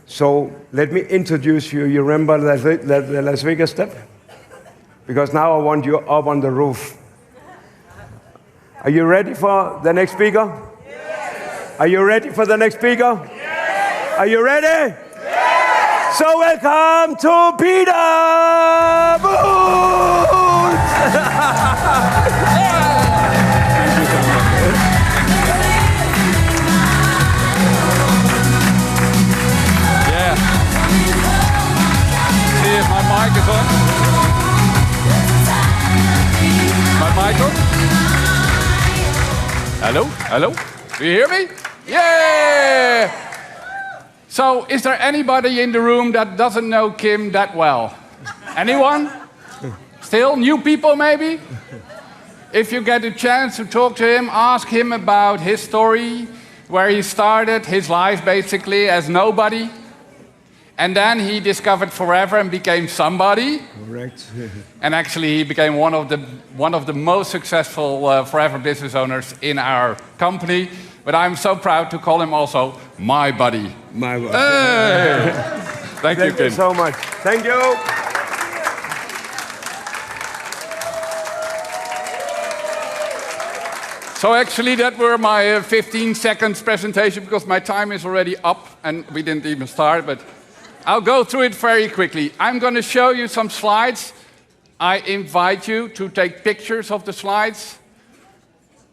F: So let me introduce you. You remember the Las Vegas step? Because now I want you up on the roof. Are you ready for the next speaker? Yes. Are you ready for the next speaker? Yes. Are you ready? Yes. So welcome to Peter Booth!
O: Yeah. See if my mic is on. My mic on? Hello? Do you hear me? Yeah! So, is there anybody in the room that doesn't know Kim that well? Anyone? Still? New people, maybe? If you get a chance to talk to him, ask him about his story, where he started, his life basically as nobody. And then he discovered Forever and became somebody.
F: Correct.
O: And actually, he became one of the most successful Forever business owners in our company. But I'm so proud to call him also my buddy.
F: My buddy.
O: Hey. Thank you, Kim.
F: Thank you so much. Thank you.
O: So actually, that were my 15 seconds presentation because my time is already up and we didn't even start. But I'll go through it very quickly. I'm going to show you some slides. I invite you to take pictures of the slides.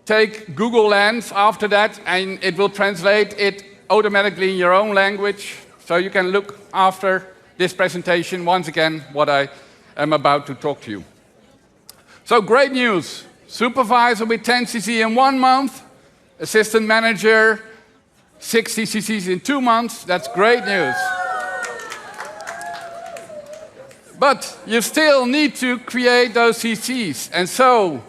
O: Take Google Lens after that, and it will translate it automatically in your own language. So you can look after this presentation, once again, what I am about to talk to you. So great news. Supervisor with 10 cc in 1 month. Assistant manager, 60 cc's in 2 months. That's great news. But you still need to create those CCs. And so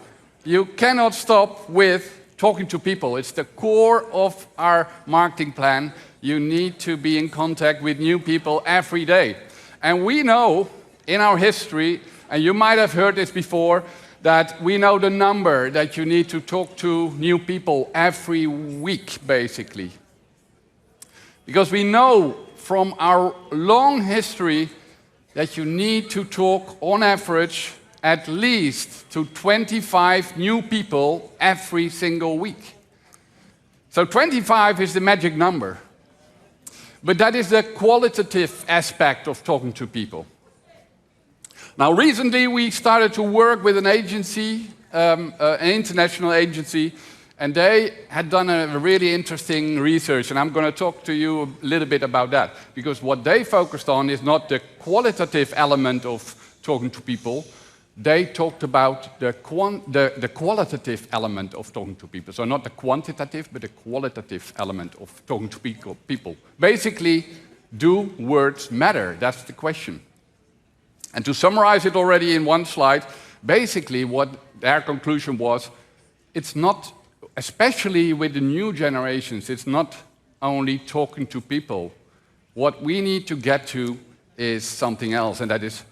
O: you cannot stop with talking to people. It's the core of our marketing plan. You need to be in contact with new people every day. And we know in our history, and you might have heard this before, that we know the number that you need to talk to new people every week, basically. Because we know from our long history that you need to talk, on average, at least to 25 new people every single week. So 25 is the magic number. But that is the qualitative aspect of talking to people. Now, recently we started to work with an agency, an international agency, and they had done a really interesting research, and I'm going to talk to you a little bit about that. Because what they focused on is not the qualitative element of talking to people, they talked about the qualitative element of talking to people. So not the quantitative, but the qualitative element of talking to people. Basically, do words matter? That's the question. And to summarize it already in one slide, basically what their conclusion was, it's not, especially with the new generations, it's not only talking to people. What we need to get to is something else, and that is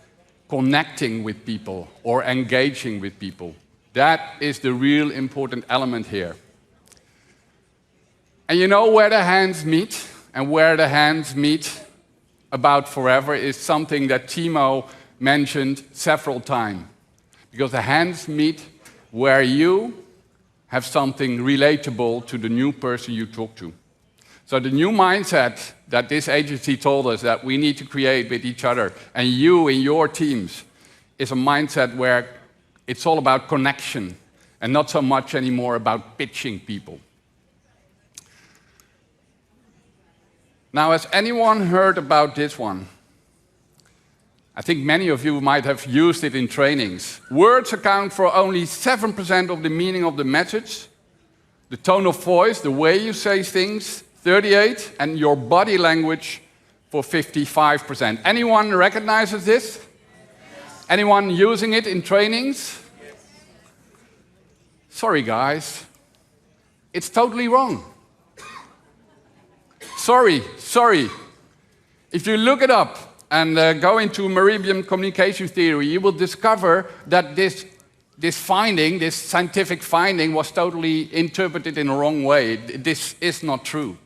O: connecting with people or engaging with people. That is the real important element here. And you know where the hands meet, and where the hands meet about Forever is something that Timo mentioned several times. Because the hands meet where you have something relatable to the new person you talk to. So the new mindset that this agency told us that we need to create with each other, and you in your teams, is a mindset where it's all about connection. and not so much anymore about pitching people. Now, has anyone heard about this one? I think many of you might have used it in trainings. Words account for only 7% of the meaning of the message. The tone of voice, the way you say things, 38%, and your body language for 55%. Anyone recognizes this? Yes. Anyone using it in trainings? Yes. Sorry, guys. It's totally wrong. Sorry. If you look it up and go into Meridian communication theory, you will discover that this finding, this scientific finding, was totally interpreted in the wrong way. This is not true.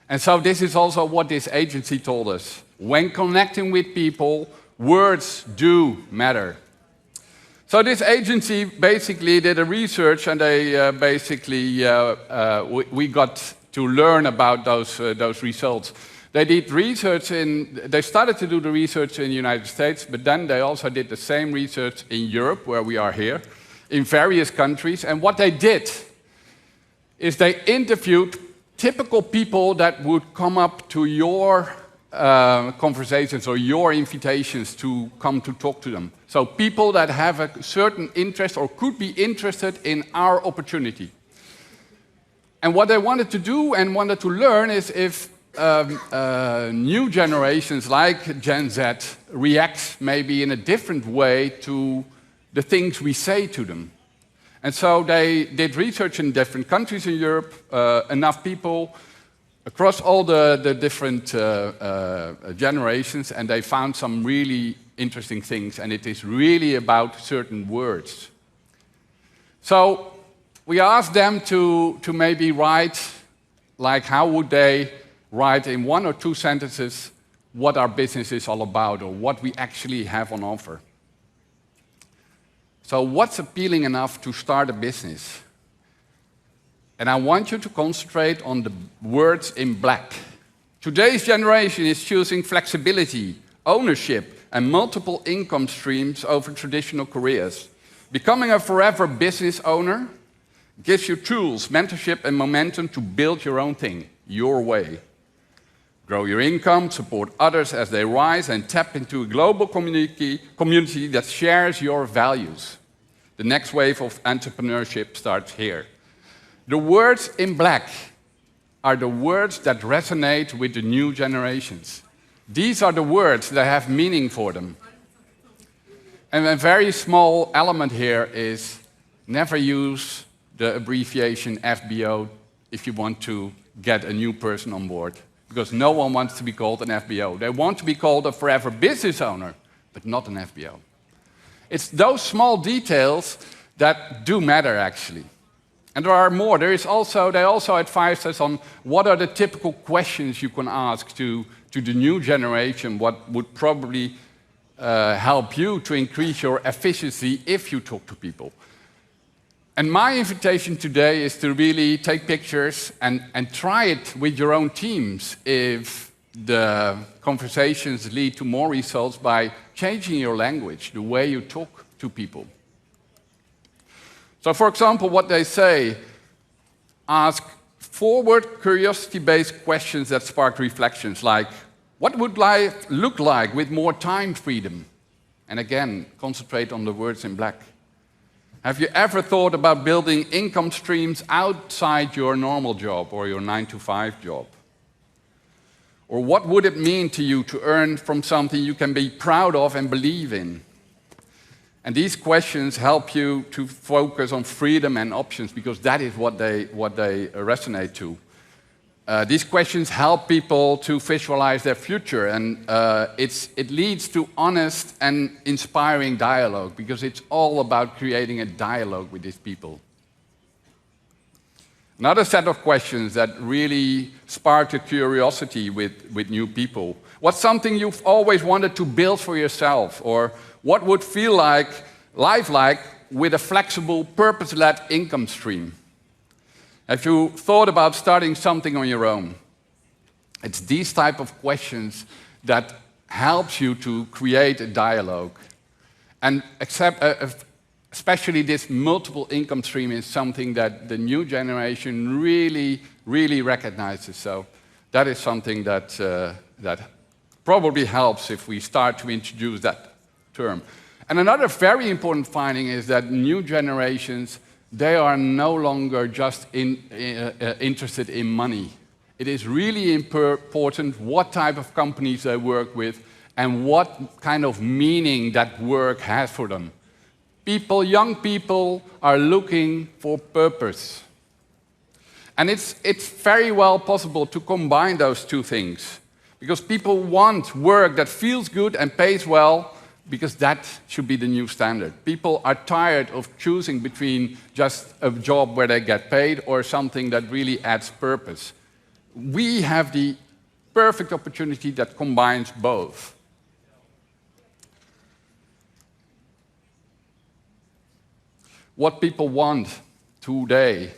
O: And so this is also what this agency told us. When connecting with people, words do matter. So this agency basically did a research, and they we got to learn about those results. They did research they started to do the research in the United States, but then they also did the same research in Europe, where we are here, in various countries. And what they did is they interviewed typical people that would come up to your conversations or your invitations to come to talk to them. So people that have a certain interest or could be interested in our opportunity. And what they wanted to do and wanted to learn is if new generations like Gen Z react maybe in a different way to the things we say to them. And so they did research in different countries in Europe, enough people across all the different generations, and they found some really interesting things, and it is really about certain words. So we asked them to maybe write, like how would they write in 1 or 2 sentences what our business is all about or what we actually have on offer. So what's appealing enough to start a business? And I want you to concentrate on the words in black. Today's generation is choosing flexibility, ownership, and multiple income streams over traditional careers. Becoming a forever business owner gives you tools, mentorship, and momentum to build your own thing, your way. Grow your income, support others as they rise, and tap into a global community that shares your values. The next wave of entrepreneurship starts here. The words in black are the words that resonate with the new generations. These are the words that have meaning for them. And a very small element here is never use the abbreviation FBO if you want to get a new person on board. Because no one wants to be called an FBO. They want to be called a forever business owner, but not an FBO. It's those small details that do matter, actually. And there are more. They also advise us on what are the typical questions you can ask to the new generation, what would probably help you to increase your efficiency if you talk to people. And my invitation today is to really take pictures and try it with your own teams if the conversations lead to more results by changing your language, the way you talk to people. So for example, what they say, ask forward curiosity-based questions that spark reflections, like, what would life look like with more time freedom? And again, concentrate on the words in black. Have you ever thought about building income streams outside your normal job or your 9-to-5 job? Or what would it mean to you to earn from something you can be proud of and believe in? And these questions help you to focus on freedom and options, because that is what they resonate to. These questions help people to visualize their future, and it leads to honest and inspiring dialogue, because it's all about creating a dialogue with these people. Another set of questions that really spark a curiosity with new people. What's something you've always wanted to build for yourself? Or what would feel like life like with a flexible, purpose-led income stream? Have you thought about starting something on your own? It's these type of questions that helps you to create a dialogue. And especially this multiple income stream is something that the new generation really, really recognizes. So that is something that, that probably helps if we start to introduce that term. And another very important finding is that new generations, they are no longer just interested in money. It is really important what type of companies they work with and what kind of meaning that work has for them. Young people are looking for purpose. And it's very well possible to combine those two things. Because people want work that feels good and pays well, because that should be the new standard. People are tired of choosing between just a job where they get paid or something that really adds purpose. We have the perfect opportunity that combines both. What people want today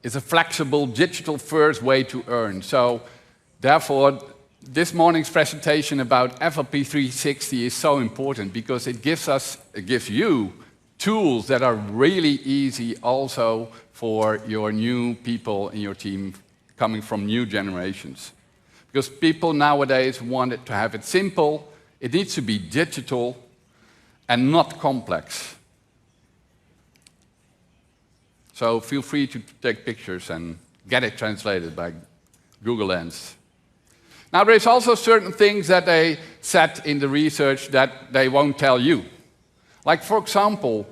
O: is a flexible, digital-first way to earn. So, therefore, this morning's presentation about FLP 360 is so important because it gives you tools that are really easy also for your new people in your team coming from new generations. Because people nowadays want it to have it simple, it needs to be digital and not complex. So feel free to take pictures and get it translated by Google Lens. Now, there's also certain things that they said in the research that they won't tell you. Like, for example,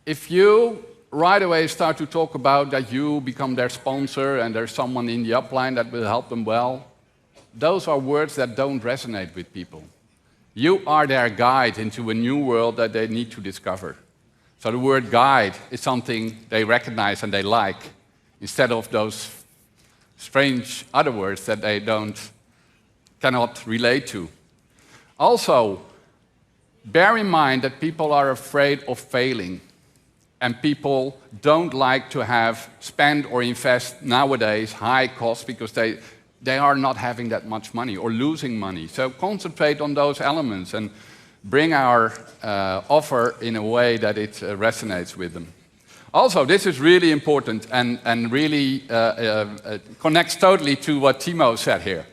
O: if you right away start to talk about that you become their sponsor and there's someone in the upline that will help them well, those are words that don't resonate with people. You are their guide into a new world that they need to discover. So the word guide is something they recognize and they like, instead of those strange other words that they cannot relate to. Also, bear in mind that people are afraid of failing, and people don't like to have spend or invest nowadays high costs because they are not having that much money or losing money. So concentrate on those elements and bring our offer in a way that it resonates with them. Also, this is really important and really connects totally to what Timo said here.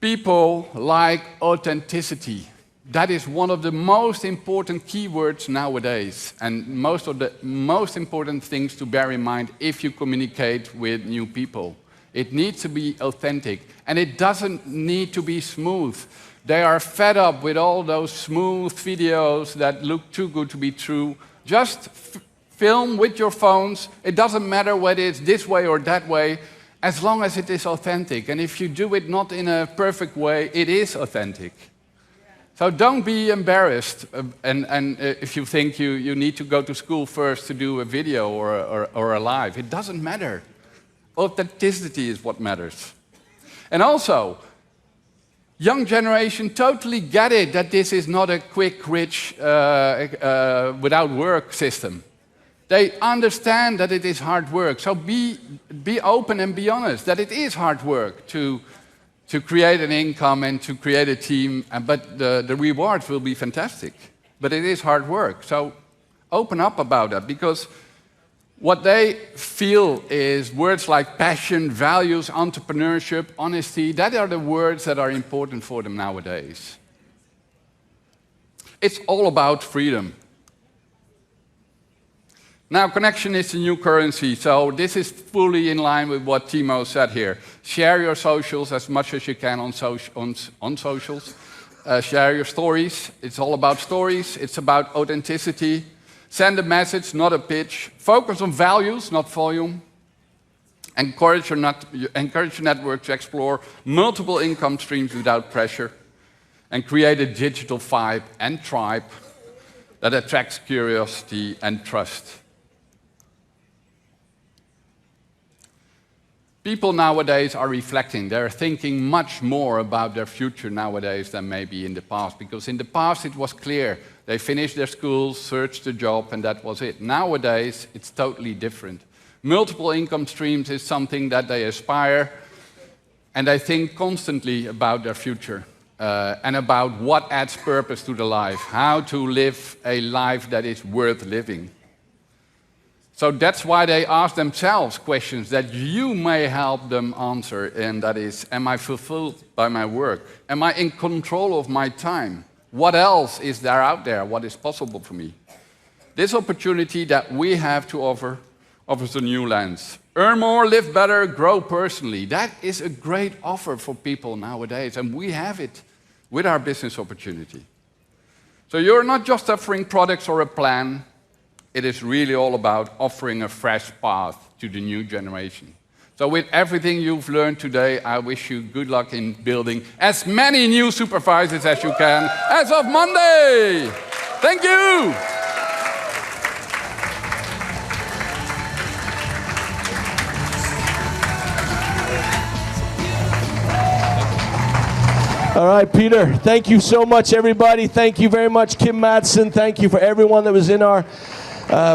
O: People like authenticity. That is one of the most important keywords nowadays, and most of the most important things to bear in mind if you communicate with new people. It needs to be authentic, and it doesn't need to be smooth. They are fed up with all those smooth videos that look too good to be true. Just film with your phones. It doesn't matter whether it's this way or that way, as long as it is authentic. And if you do it not in a perfect way, it is authentic. So don't be embarrassed and if you think you need to go to school first to do a video or a live. It doesn't matter. Authenticity is what matters. And also, young generation totally get it that this is not a quick, rich, without work system. They understand that it is hard work. So be open and be honest that it is hard work to create an income and to create a team, but the rewards will be fantastic. But it is hard work. So open up about that, because what they feel is words like passion, values, entrepreneurship, honesty. That are the words that are important for them nowadays. It's all about freedom. Now, connection is the new currency, so this is fully in line with what Timo said here. Share your socials as much as you can on socials. Share your stories. It's all about stories. It's about authenticity. Send a message, not a pitch. Focus on values, not volume. Encourage your network to explore multiple income streams without pressure. And create a digital vibe and tribe that attracts curiosity and trust. People nowadays are reflecting. They're thinking much more about their future nowadays than maybe in the past. Because in the past it was clear. They finished their schools, searched a job, and that was it. Nowadays it's totally different. Multiple income streams is something that they aspire, and they think constantly about their future. and about what adds purpose to the life, how to live a life that is worth living. So that's why they ask themselves questions that you may help them answer, and that is, am I fulfilled by my work? Am I in control of my time? What else is there out there? What is possible for me? This opportunity that we have to offer offers a new lens. Earn more, live better, grow personally. That is a great offer for people nowadays, and we have it with our business opportunity. So you're not just offering products or a plan. It is really all about offering a fresh path to the new generation. So with everything you've learned today, I wish you good luck in building as many new supervisors as you can as of Monday. Thank you.
B: All right, Peter, thank you so much, everybody. Thank you very much, Kim Madsen. Thank you for everyone that was in our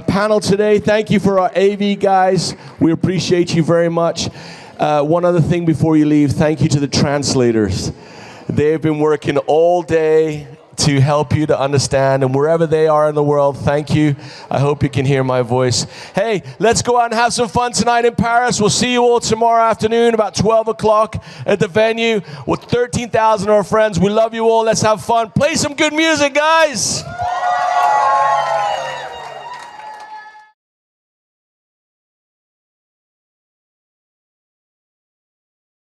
B: panel today. Thank you for our AV guys. We appreciate you very much. One other thing before you leave, thank you to the translators. They've been working all day to help you to understand, and wherever they are in the world, thank you. I hope you can hear my voice. Hey, let's go out and have some fun tonight in Paris. We'll see you all tomorrow afternoon about 12 o'clock at the venue with 13,000 of our friends. We love you all. Let's have fun. Play some good music, guys.